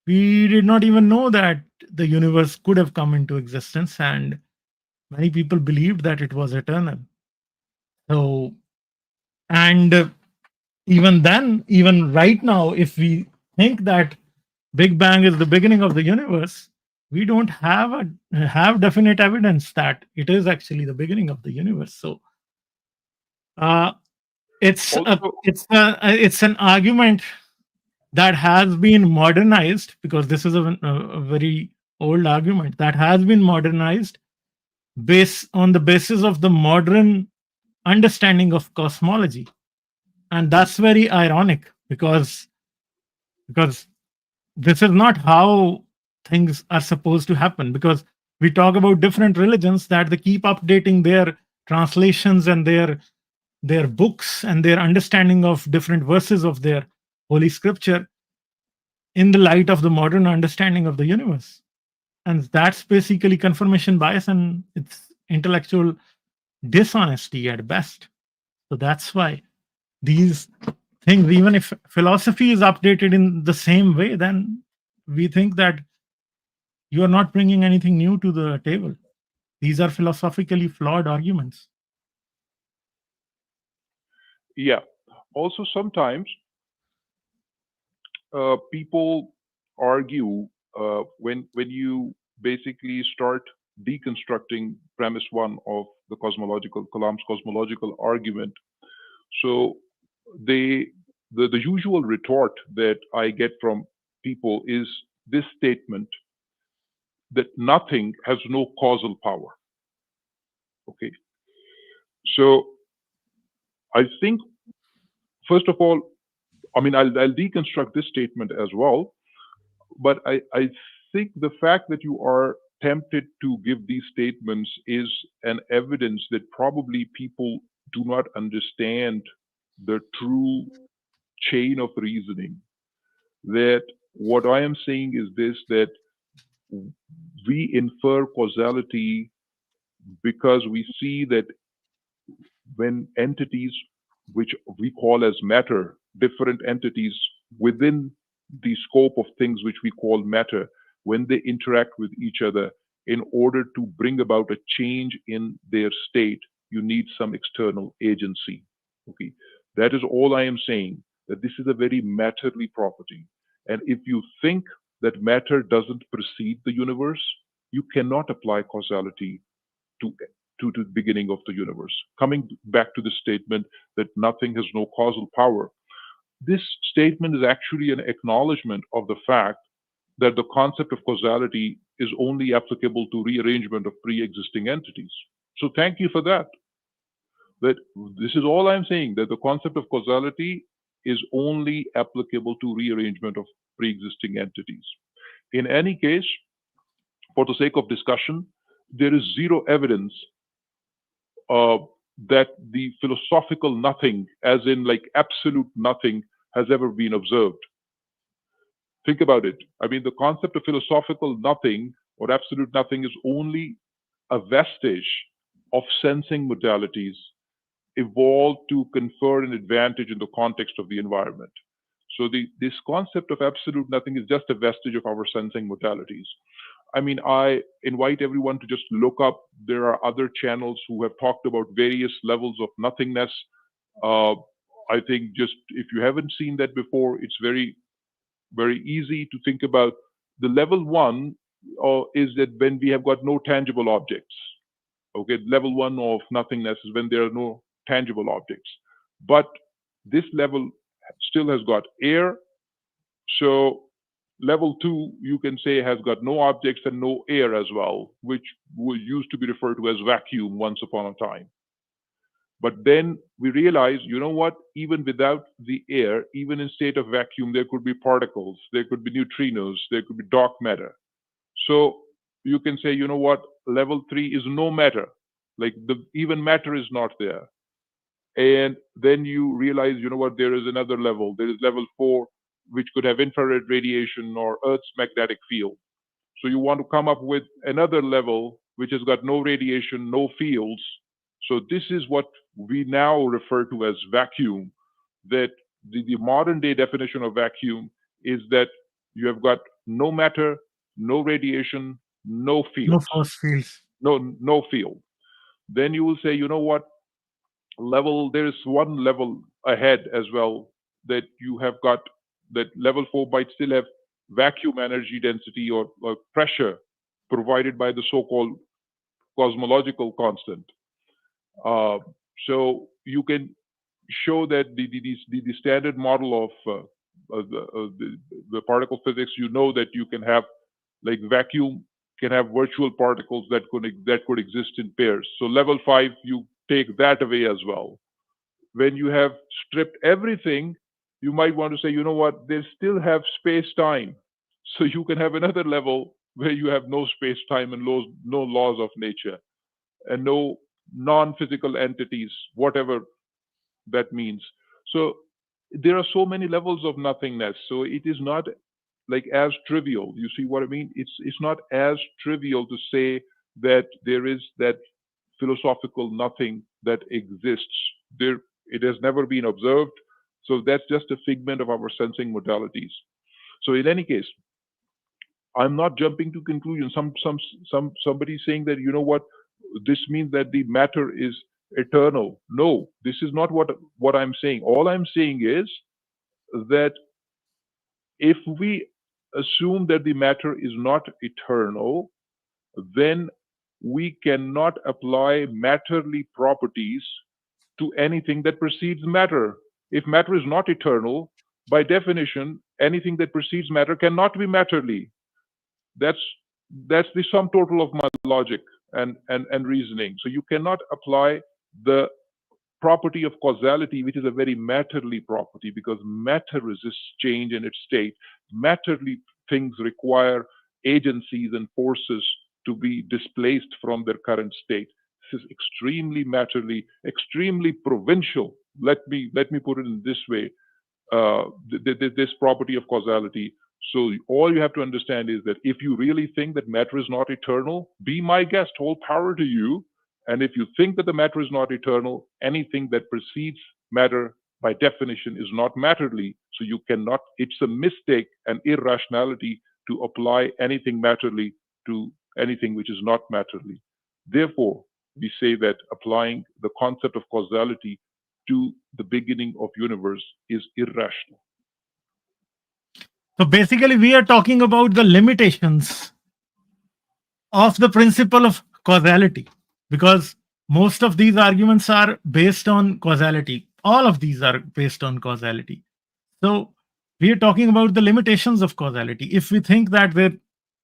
we did not even know that the universe could have come into existence, and many people believed that it was eternal. So, and even then, even right now, if we think that Big Bang is the beginning of the universe, we don't have definite evidence that it is actually the beginning of the universe. So, uh, Also, it's an argument that has been modernized because this is a very old argument that has been modernized based on the basis of the modern understanding of cosmology, and that's very ironic because this is not how things are supposed to happen. Because we talk about different religions that they keep updating their translations and their books and their understanding of different verses of their holy scripture in the light of the modern understanding of the universe. And that's basically confirmation bias and it's intellectual dishonesty at best. So that's why these things, even if philosophy is updated in the same way, then we think that you are not bringing anything new to the table. These are philosophically flawed arguments. yeah. Also, sometimes people argue when you basically start deconstructing premise one of the cosmological Kalam's cosmological argument. So they the usual retort that I get from people is this statement that nothing has no causal power. Okay, so I think first of all, I mean I'll deconstruct this statement as well, but I think the fact that you are tempted to give these statements is an evidence that probably people do not understand the true chain of reasoning. That what I am saying is this, that we infer causality because we see that when entities which we call as matter, different entities within the scope of things which we call matter, when they interact with each other, in order to bring about a change in their state, you need some external agency. Okay, that is all I am saying. That this is a very matterly property, and if you think that matter doesn't precede the universe, you cannot apply causality to to the beginning of the universe. Coming back to the statement that nothing has no causal power, this statement is actually an acknowledgement of the fact that the concept of causality is only applicable to rearrangement of pre-existing entities. So thank you for that. That this is all I'm saying, that the concept of causality is only applicable to rearrangement of pre-existing entities. In any case, for the sake of discussion, there is zero evidence uh, that the philosophical nothing, as in like absolute nothing, has ever been observed. Think about it. I mean, the concept of philosophical nothing or absolute nothing is only a vestige of sensing modalities evolved to confer an advantage in the context of the environment. So this concept of absolute nothing is just a vestige of our sensing modalities. I mean, I invite everyone to just look up. There are other channels who have talked about various levels of nothingness. Uh, I think just if you haven't seen that before, it's very, very easy to think about. The level one is that when we have got no tangible objects. Okay, level one of nothingness is when there are no tangible objects. But this level still has got air. So level two, you can say, has got no objects and no air as well, which used to be referred to as vacuum once upon a time. But then we realize, you know what? Even without the air, even in state of vacuum, there could be particles, there could be neutrinos, there could be dark matter. So you can say, you know what, level 3 is no matter. Like even matter is not there. And then you realize, you know what, there is another level. There is level 4, which could have infrared radiation or Earth's magnetic field. So you want to come up with another level which has got no radiation, no fields. So this is what we now refer to as vacuum. That the modern day definition of vacuum is that you have got no matter, no radiation, no No fields, force fields. no field. Then you will say, you know what, level, there is one level ahead as well, that you have got, that level 4 might still have vacuum energy density or pressure provided by the so-called cosmological constant. Uh, so you can show that the standard model of the particle physics, you know that you can have, like, vacuum can have virtual particles that could exist in pairs. So level 5, you take that away as well. When you have stripped everything, you might want to say, you know what, they still have space time. So you can have another level where you have no space time and no laws of nature and no non physical entities, whatever that means. So there are so many levels of nothingness. So it is not like as trivial. You see what I mean? It's not as trivial to say that there is that philosophical nothing that exists. There, it has never been observed. So that's just a figment of our sensing modalities. So in any case, I'm not jumping to conclusions. Somebody saying that, you know what, this means that the matter is eternal. No, this is not what I'm saying. All I'm saying is that if we assume that the matter is not eternal, then we cannot apply matterly properties to anything that precedes matter. If matter is not eternal, by definition, anything that precedes matter cannot be matterly. That's that's the sum total of my logic and reasoning. So you cannot apply the property of causality, which is a very matterly property, because matter resists change in its state. Matterly things require agencies and forces to be displaced from their current state. This is extremely matterly, extremely provincial. Let me put it in this way: this property of causality. So all you have to understand is that if you really think that matter is not eternal, be my guest, all power to you. And if you think that the matter is not eternal, anything that precedes matter by definition is not matterly. So you cannot, it's a mistake and irrationality to apply anything matterly to anything which is not matterly. Therefore, we say that applying the concept of causality to the beginning of universe is irrational. So basically, we are talking about the limitations of the principle of causality, because most of these arguments are based on causality. All of these are based on causality. So we are talking about the limitations of causality. If we think that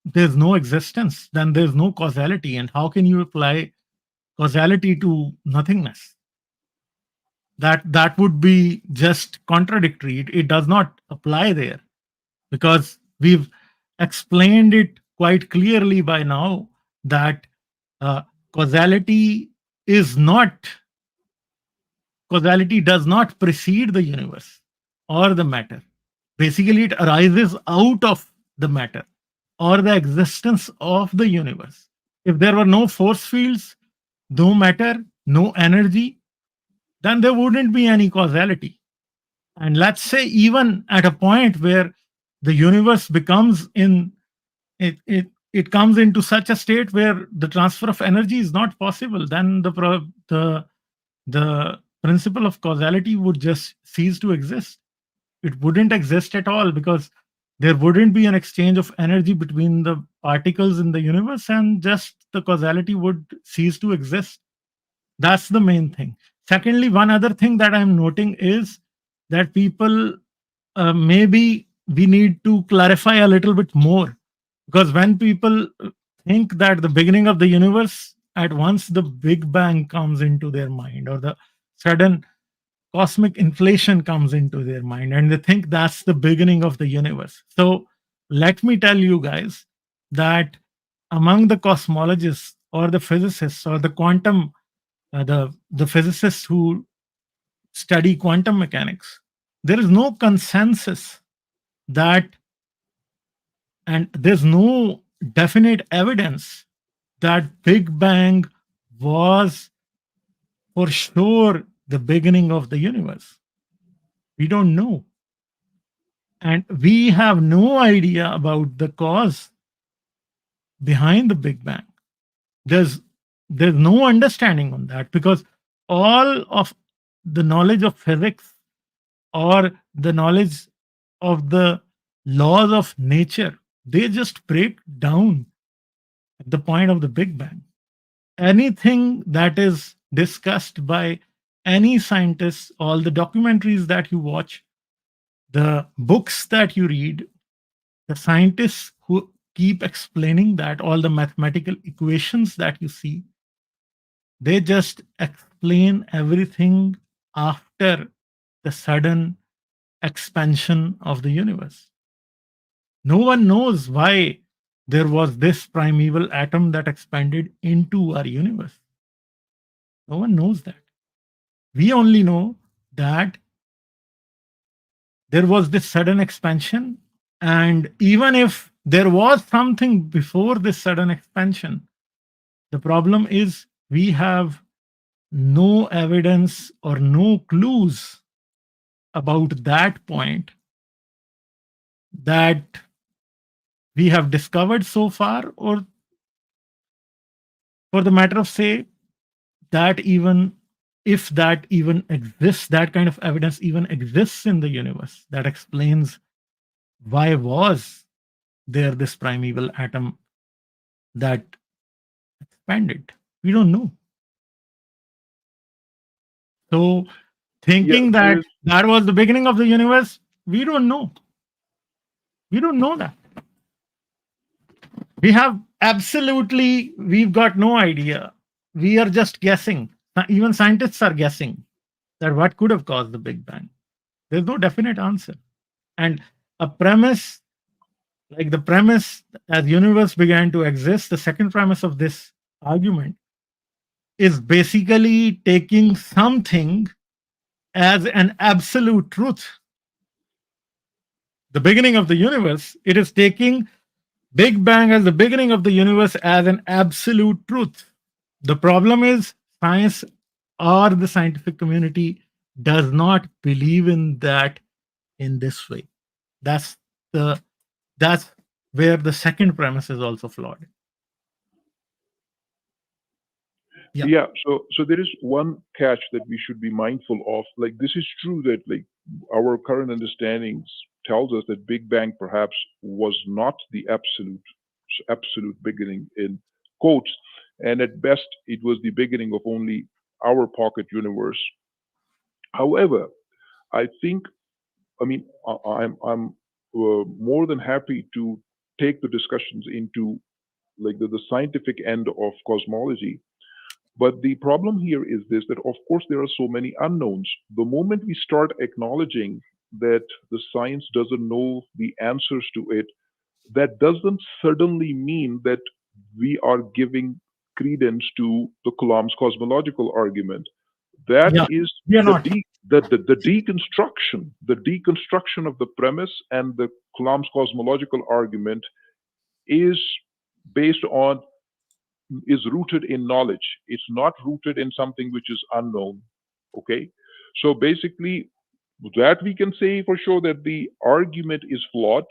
there's no existence, then there's no causality. And how can you apply causality to nothingness? That would be just contradictory. It does not apply there, because we've explained it quite clearly by now that uh, causality is not causality does not precede the universe or the matter. Basically, it arises out of the matter or the existence of the universe. If there were no force fields, no matter, no energy, then there wouldn't be any causality. And let's say even at a point where the universe becomes in it comes into such a state where the transfer of energy is not possible, then the principle of causality would just cease to exist. It wouldn't exist at all, because there wouldn't be an exchange of energy between the particles in the universe, and just the causality would cease to exist. That's the main thing. Secondly, one other thing that I'm noting is that people, maybe we need to clarify a little bit more, because when people think that the beginning of the universe, at once the Big Bang comes into their mind, or the sudden cosmic inflation comes into their mind, and they think that's the beginning of the universe. So let me tell you guys that among the cosmologists or the physicists or the quantum, the physicists who study quantum mechanics, there is no consensus that, and there's no definite evidence that Big Bang was for sure the beginning of the universe. We don't know. And we have no idea about the cause behind the Big Bang. There's there's no understanding on that, because all of the knowledge of physics or the knowledge of the laws of nature, they just break down at the point of the Big Bang. Anything that is discussed by any scientist, all the documentaries that you watch, the books that you read, the scientists who keep explaining that, all the mathematical equations that you see, they just explain everything after the sudden expansion of the universe. No one knows why there was this primeval atom that expanded into our universe. No one knows that. We only know that there was this sudden expansion, and even if there was something before this sudden expansion, the problem is we have no evidence or no clues about that point that we have discovered so far, or for the matter of say, that even if that even exists, that kind of evidence even exists in the universe that explains why was there this primeval atom that expanded. We don't know. So thinking there that is. that was the beginning of the universe, we don't know. We don't know that. We've got no idea. We are just guessing. Even scientists are guessing that what could have caused the Big Bang. There's no definite answer. And a premise, like the premise as universe began to exist, the second premise of this argument is basically taking something as an absolute truth. The beginning of the universe, it is taking Big Bang as the beginning of the universe as an absolute truth. The problem is science or the scientific community does not believe in that in this way. That's the that's where the second premise is also flawed. Yeah. Yeah, so there is one catch that we should be mindful of. Like, this is true that, like, our current understandings tells us that Big Bang perhaps was not the absolute beginning in quotes, and at best it was the beginning of only our pocket universe. However, I think, I mean, I'm more than happy to take the discussions into, like, the scientific end of cosmology. But the problem here is this, that of course there are so many unknowns. The moment we start acknowledging that the science doesn't know the answers to it, that doesn't suddenly mean that we are giving credence to the Kalam's cosmological argument. That Yeah. is We are the not. deconstruction of the premise, and the Kalam's cosmological argument is based on, is rooted in knowledge. It's not rooted in something which is unknown. Okay. So basically, that we can say for sure that the argument is flawed.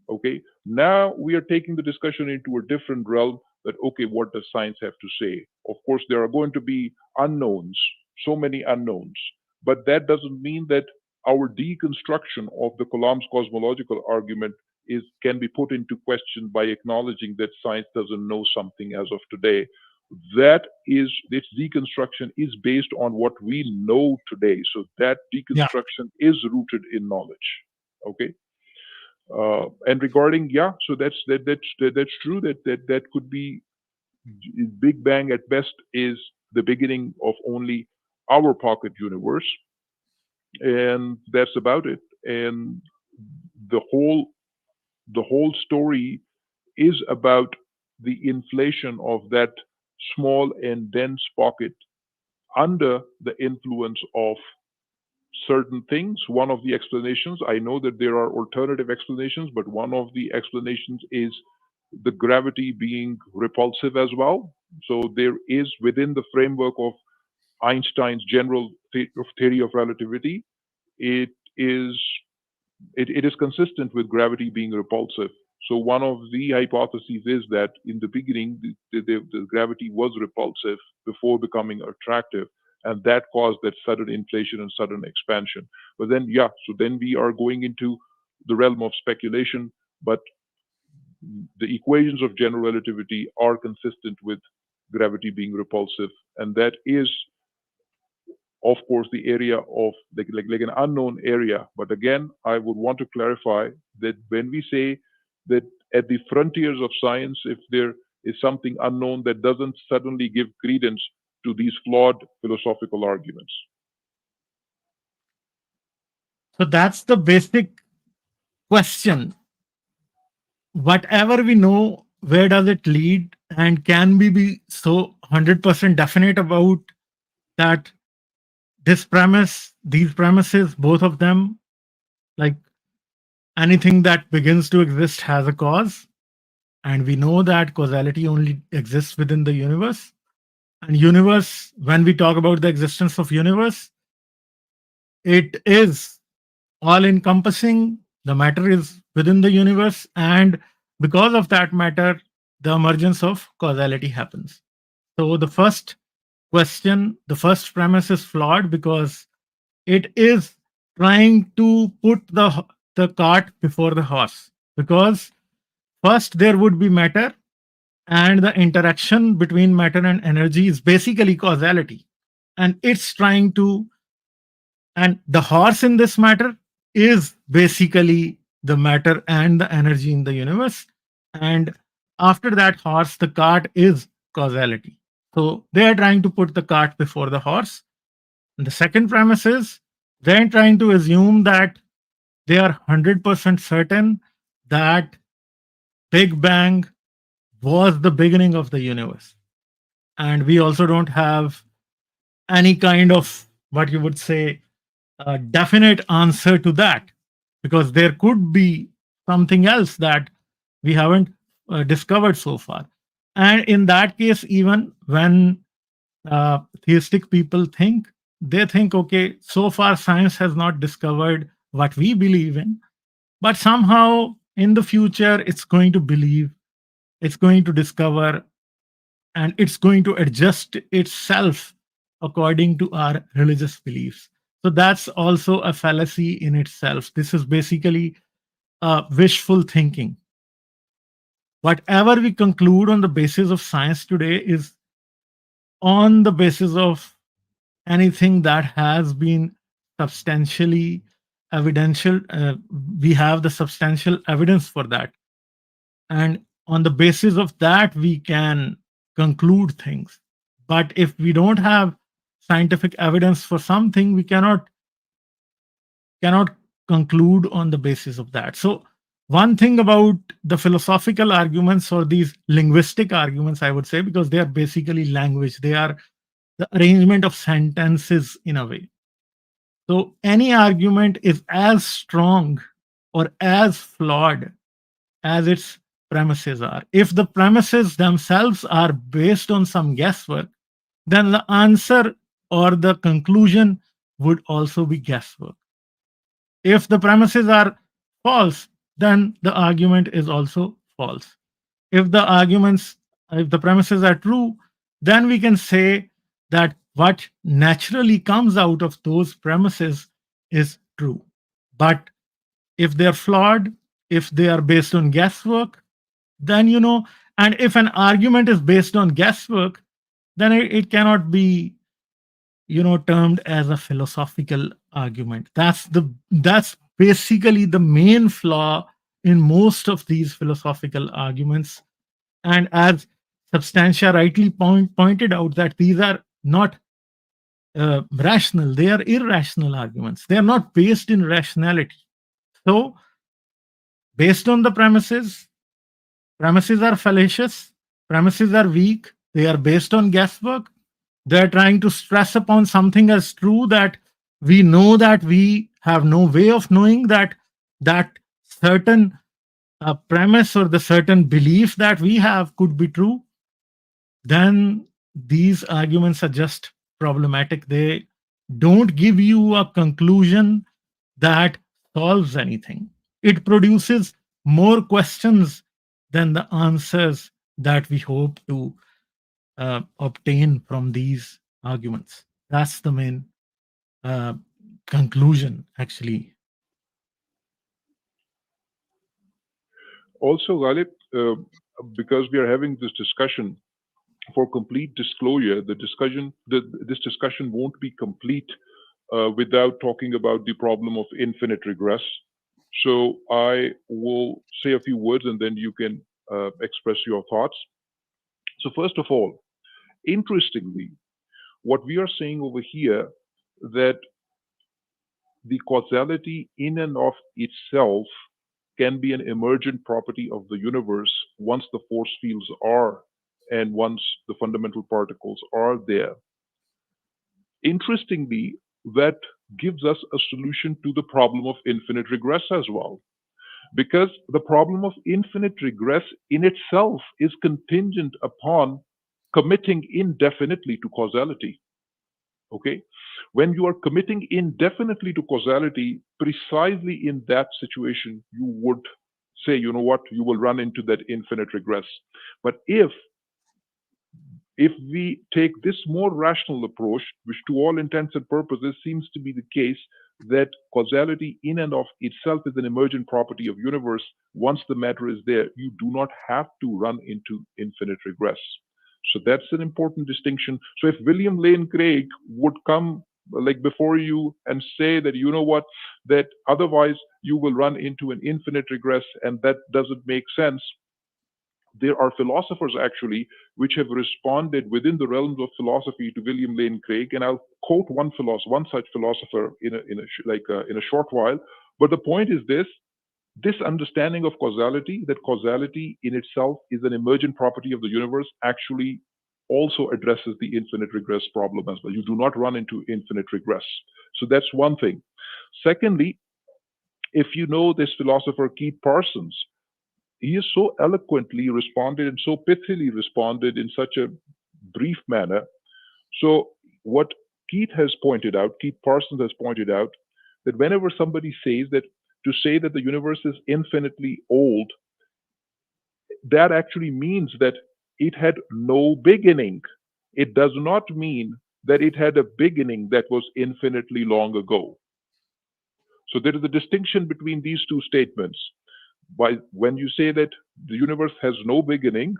Okay. Now we are taking the discussion into a different realm, that, okay, what does science have to say? Of course, there are going to be unknowns, so many unknowns, but that doesn't mean that our deconstruction of the Kalam's cosmological argument is can be put into question by acknowledging that science doesn't know something as of today. That is, its deconstruction is based on what we know today. So that Yeah. deconstruction is rooted in knowledge. Okay. And regarding, yeah, so that's true, that could be Big Bang at best is the beginning of only our pocket universe, and that's about it. And the whole story is about the inflation of that small and dense pocket under the influence of certain things. One of the explanations, I know that there are alternative explanations, but one of the explanations is the gravity being repulsive as well. So there is within the framework of Einstein's general theory of relativity, it is it is consistent with gravity being repulsive. So one of the hypotheses is that in the beginning, the gravity was repulsive before becoming attractive, and that caused that sudden inflation and sudden expansion. But then, yeah, so then we are going into the realm of speculation, but the equations of general relativity are consistent with gravity being repulsive, and that is of course the area of like an unknown area. But again, I would want to clarify that when we say that at the frontiers of science, if there is something unknown, that doesn't suddenly give credence to these flawed philosophical arguments. So that's the basic question. Whatever we know, where does it lead? And can we be so 100% definite about that these premises, both of them, like anything that begins to exist has a cause? And we know that causality only exists within the universe. And universe, when we talk about the existence of universe, it is all encompassing. The matter is within the universe, and because of that matter, the emergence of causality happens. So the first question, the first premise is flawed because it is trying to put the cart before the horse. Because first there would be matter, and the interaction between matter and energy is basically causality, and it's trying to, and the horse in this matter is basically the matter and the energy in the universe. And after that horse, the cart is causality. So they are trying to put the cart before the horse. And the second premise is they're trying to assume that they are 100% certain that Big Bang was the beginning of the universe. And we also don't have any kind of what you would say a definite answer to that, because there could be something else that we haven't discovered so far. And in that case, even when theistic people think, they think, okay, so far science has not discovered what we believe in, but somehow in the future it's going to believe, it's going to discover, and it's going to adjust itself according to our religious beliefs. So that's also a fallacy in itself. This is basically wishful thinking. Whatever we conclude on the basis of science today is on the basis of anything that has been substantially evidential. We have the substantial evidence for that. And on the basis of that, we can conclude things. But if we don't have scientific evidence for something, we cannot conclude on the basis of that. So one thing about the philosophical arguments or these linguistic arguments, I would say, because they are basically language, they are the arrangement of sentences in a way. So any argument is as strong or as flawed as its premises are. If the premises themselves are based on some guesswork, then the answer or the conclusion would also be guesswork. If the premises are false, then the argument is also false. If the premises are true, then we can say that what naturally comes out of those premises is true. But if they're flawed, if they are based on guesswork, then and if an argument is based on guesswork, then it cannot be termed as a philosophical argument. That's basically the main flaw in most of these philosophical arguments. And as Substantia rightly pointed out, that these are not rational, they are irrational arguments. They are not based in rationality. So based on the premises are fallacious, premises are weak, they are based on guesswork, they're trying to stress upon something as true that we know that we have no way of knowing that certain premise or the certain belief that we have could be true, then these arguments are just problematic. They don't give you a conclusion that solves anything. It produces more questions than the answers that we hope to obtain from these arguments. That's the main uh, conclusion, actually. Also, Ghalib, because we are having this discussion, for complete disclosure, this discussion won't be complete without talking about the problem of infinite regress. So I will say a few words and then you can express your thoughts. So first of all, interestingly, what we are saying over here, that the causality in and of itself can be an emergent property of the universe once the force fields are and once the fundamental particles are there. Interestingly, that gives us a solution to the problem of infinite regress as well. Because the problem of infinite regress in itself is contingent upon committing indefinitely to causality. Okay? When you are committing indefinitely to causality, precisely in that situation, you would say, you know what, you will run into that infinite regress. But if we take this more rational approach, which to all intents and purposes seems to be the case, that causality in and of itself is an emergent property of universe, once the matter is there, you do not have to run into infinite regress. So that's an important distinction. So if William Lane Craig would come like before you and say that, you know what, that otherwise you will run into an infinite regress and that doesn't make sense, there are philosophers actually which have responded within the realms of philosophy to William Lane Craig, and I'll quote one such philosopher in a short while. But the point is this understanding of causality, that causality in itself is an emergent property of the universe, actually also addresses the infinite regress problem as well. You do not run into infinite regress. So that's one thing. Secondly, if you know this philosopher Keith Parsons, he has so eloquently responded and so pithily responded in such a brief manner. So what Keith Parsons has pointed out, that whenever somebody says that to say that the universe is infinitely old, that actually means that it had no beginning. It does not mean that it had a beginning that was infinitely long ago. So there is a distinction between these two statements. When you say that the universe has no beginning,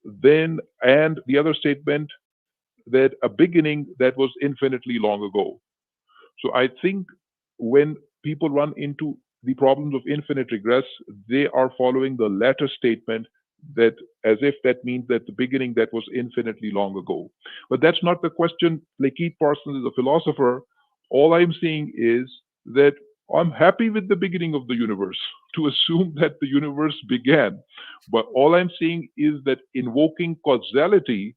then, and the other statement that a beginning that was infinitely long ago. So I think when people run into the problems of infinite regress, they are following the latter statement, that as if that means that the beginning that was infinitely long ago. But that's not the question. Like Keith Parsons is a philosopher. All I'm saying is that I'm happy with the beginning of the universe to assume that the universe began. But all I'm saying is that invoking causality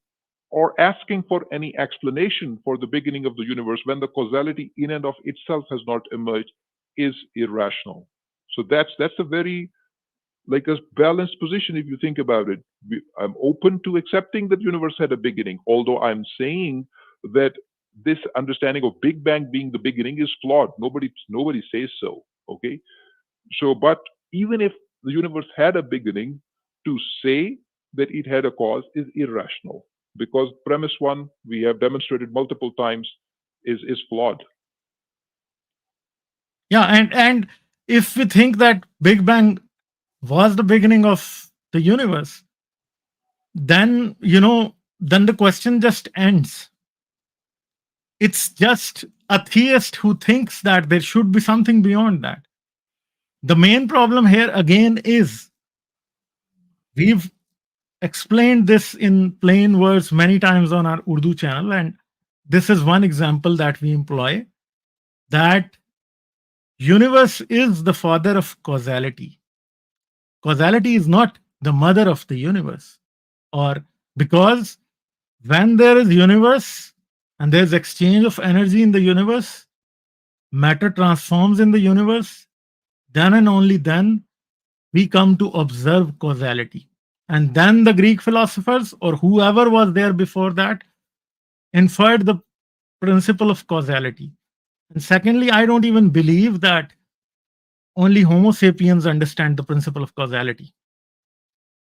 or asking for any explanation for the beginning of the universe when the causality in and of itself has not emerged is irrational. So that's a very like a balanced position if you think about it. I'm open to accepting that the universe had a beginning, although I'm saying that this understanding of Big Bang being the beginning is flawed. Nobody says so. Okay, so but even if the universe had a beginning, to say that it had a cause is irrational, because premise one we have demonstrated multiple times is flawed. Yeah, and if we think that Big Bang was the beginning of the universe, then then the question just ends. It's just a theist who thinks that there should be something beyond that. The main problem here again is we've explained this in plain words many times on our Urdu channel, and this is one example that we employ, that universe is the father of causality. Causality is not the mother of the universe. or because when there is universe and there's exchange of energy in the universe, matter transforms in the universe, then and only then we come to observe causality. And then the Greek philosophers or whoever was there before that inferred the principle of causality. And secondly, I don't even believe that only Homo sapiens understand the principle of causality.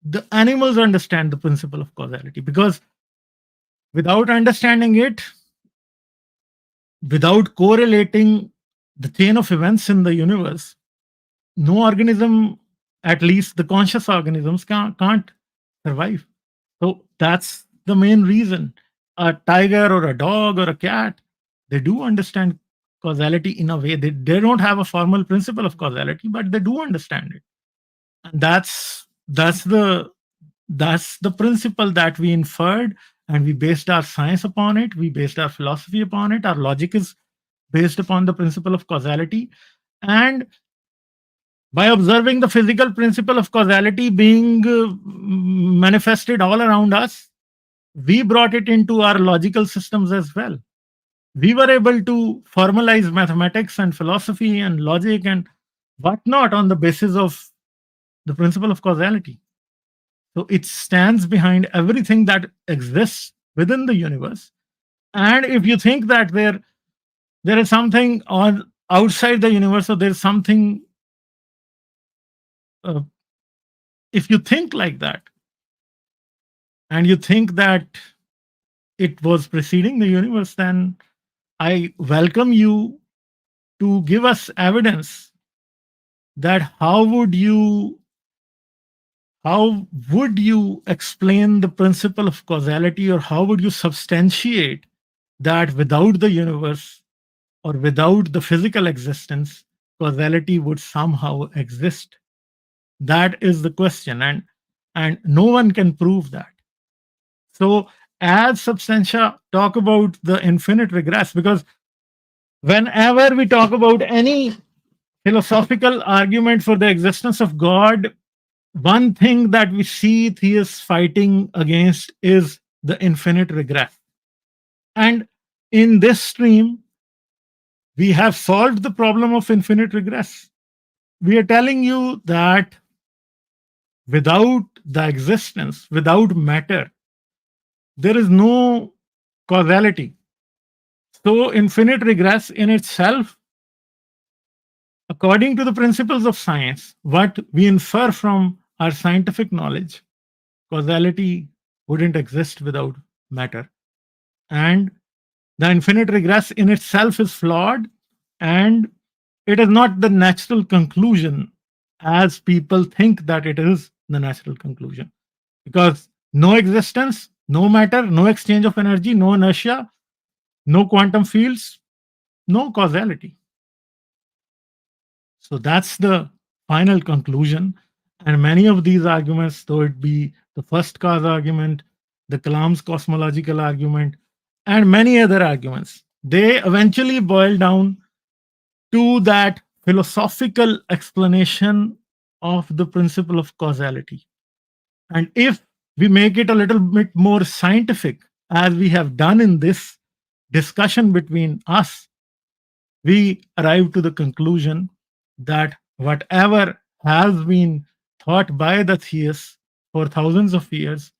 The animals understand the principle of causality because without understanding it, without correlating the chain of events in the universe, no organism, at least the conscious organisms, can't survive. So that's the main reason. A tiger or a dog or a cat, they do understand causality in a way. They don't have a formal principle of causality, but they do understand it. And that's the principle that we inferred, and we based our science upon it. We based our philosophy upon it. Our logic is based upon the principle of causality. And by observing the physical principle of causality being manifested all around us, we brought it into our logical systems as well. We were able to formalize mathematics and philosophy and logic and whatnot on the basis of the principle of causality. So it stands behind everything that exists within the universe. And if you think that there is something on outside the universe, or there's something, uh, if you think like that, and you think that it was preceding the universe, then I welcome you to give us evidence that how would you explain the principle of causality, or how would you substantiate that without the universe or without the physical existence, causality would somehow exist? That is the question, and no one can prove that. So as Substantia talk about the infinite regress, because whenever we talk about any philosophical argument for the existence of God, one thing that we see theists fighting against is the infinite regress. And in this stream, we have solved the problem of infinite regress. We are telling you that without the existence, without matter, there is no causality. So, infinite regress in itself, according to the principles of science, what we infer from our scientific knowledge, causality wouldn't exist without matter. And the infinite regress in itself is flawed, and it is not the natural conclusion as people think that it is the natural conclusion. Because no existence, no matter, no exchange of energy, no inertia, no quantum fields, no causality. So that's the final conclusion. And many of these arguments, though it be the first cause argument, the Kalam's cosmological argument, and many other arguments, they eventually boil down to that philosophical explanation of the principle of causality. And if we make it a little bit more scientific, as we have done in this discussion between us, we arrive to the conclusion that whatever has been thought by the theists for thousands of years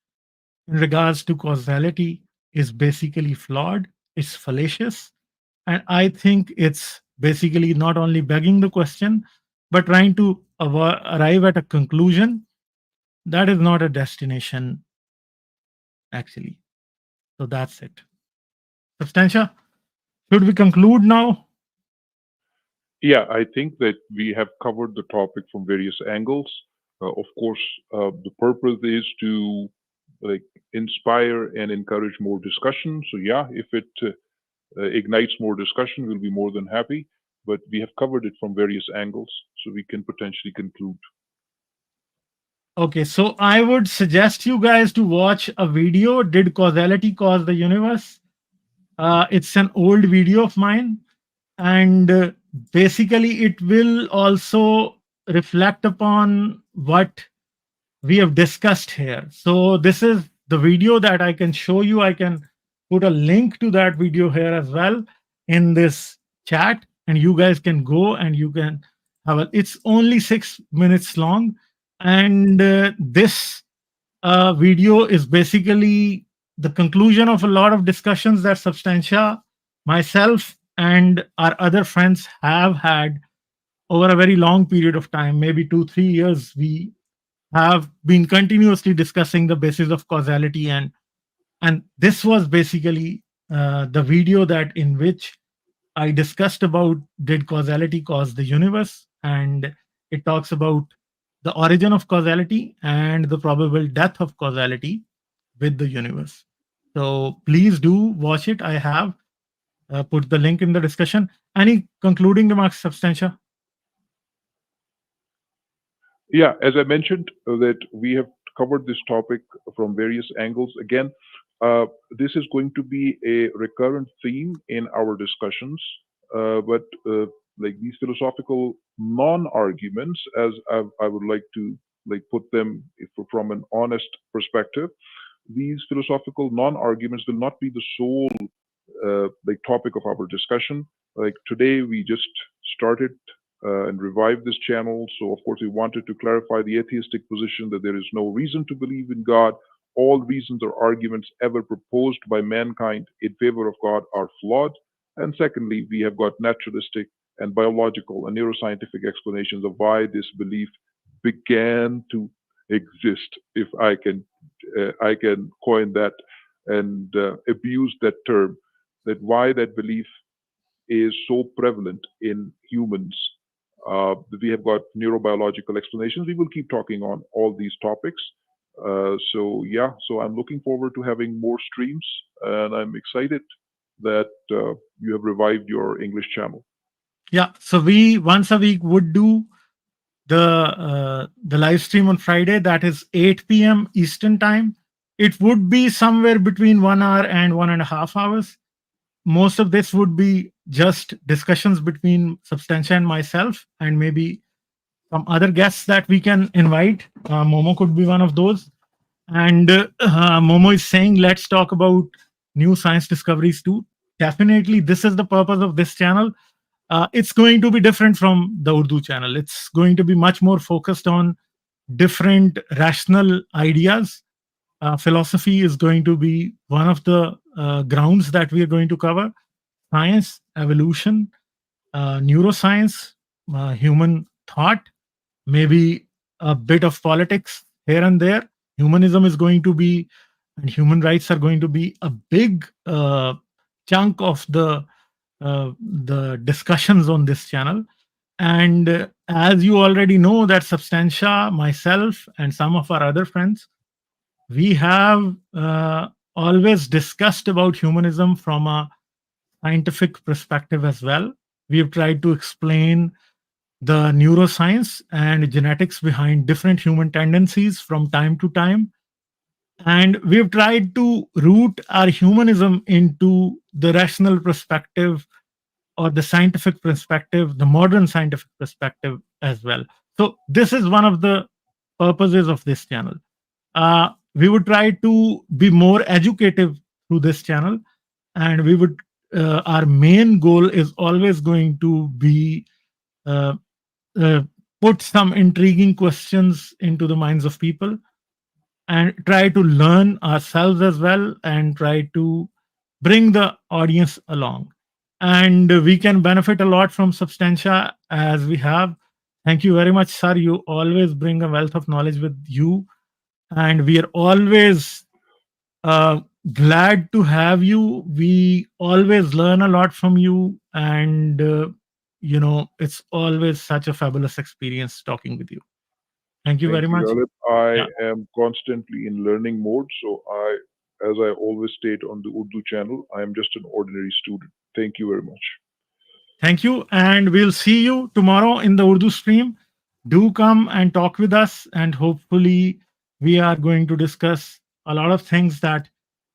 in regards to causality is basically flawed, it's fallacious, and I think it's basically not only begging the question, but trying to arrive at a conclusion that is not a destination, actually. So that's it. Substantia, should we conclude now? Yeah, I think that we have covered the topic from various angles. Of course, the purpose is to like inspire and encourage more discussion. So yeah, if it ignites more discussion, we'll be more than happy. But we have covered it from various angles, so we can potentially conclude. Okay, so I would suggest you guys to watch a video. Did causality cause the universe? It's an old video of mine, and basically, it will also reflect upon what we have discussed here. So, this is the video that I can show you, I can put a link to that video here as well in this chat, and you guys can go and you can have a. It's only 6 minutes long, and this video is basically the conclusion of a lot of discussions that Substantia, myself, and our other friends have had over a very long period of time, maybe 2 3 years. We have been continuously discussing the basis of causality, and this was basically the video that in which I discussed about did causality cause the universe, and it talks about the origin of causality and the probable death of causality with the universe. So please do watch it. I have put the link in the discussion. Any concluding remarks, Substantia? Yeah, as I mentioned, that we have covered this topic from various angles. Again, this is going to be a recurrent theme in our discussions, but like these philosophical non-arguments, as I would like to like put them from an honest perspective, these philosophical non-arguments will not be the sole like topic of our discussion. Like today, we just started and revived this channel. So of course, we wanted to clarify the atheistic position that there is no reason to believe in God. All reasons or arguments ever proposed by mankind in favor of God are flawed. And secondly, we have got naturalistic and biological and neuroscientific explanations of why this belief began to exist. If I can coin that and abuse that term, that why that belief is so prevalent in humans. We have got neurobiological explanations. We will keep talking on all these topics. So yeah, so I'm looking forward to having more streams, and I'm excited that you have revived your English channel. Yeah. So we once a week would do the live stream on Friday. That is 8 p.m. Eastern time. It would be somewhere between 1 hour and 1.5 hours. Most of this would be just discussions between Substantia and myself, and maybe some other guests that we can invite. Momo could be one of those. And Momo is saying, let's talk about new science discoveries too. Definitely, this is the purpose of this channel. It's going to be different from the Urdu channel. It's going to be much more focused on different rational ideas. Philosophy is going to be one of the grounds that we are going to cover. Science, evolution, neuroscience, human thought, maybe a bit of politics here and there. Humanism is going to be, and human rights are going to be a big chunk of the discussions on this channel. And as you already know, that Substantia, myself, and some of our other friends, we have always discussed about humanism from a scientific perspective as well. We have tried to explain the neuroscience and genetics behind different human tendencies from time to time. And we've tried to root our humanism into the rational perspective or the scientific perspective, the modern scientific perspective as well. So, this is one of the purposes of this channel. We would try to be more educative through this channel, and we would our main goal is always going to be uh, uh, put some intriguing questions into the minds of people and try to learn ourselves as well and try to bring the audience along. And we can benefit a lot from Substantia as we have. Thank you very much, sir. You always bring a wealth of knowledge with you, and we are always uh, glad to have you. We always learn a lot from you, and it's always such a fabulous experience talking with you. Thank you Thank very you, much. Ghalib. I Yeah. am constantly in learning mode. So as I always state on the Urdu channel, I am just an ordinary student. Thank you very much. Thank you. And we'll see you tomorrow in the Urdu stream. Do come and talk with us. And hopefully, we are going to discuss a lot of things that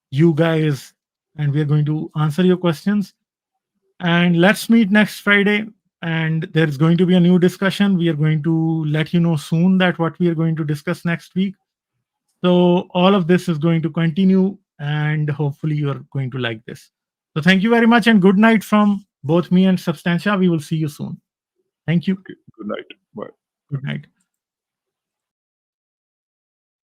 you guys, and we are going to answer your questions. And let's meet next Friday. And there's going to be a new discussion. We are going to let you know soon that what we are going to discuss next week. So all of this is going to continue, and hopefully you are going to like this. So thank you very much, and good night from both me and Substantia. We will see you soon. Thank you. Okay, good night. Bye. Good night.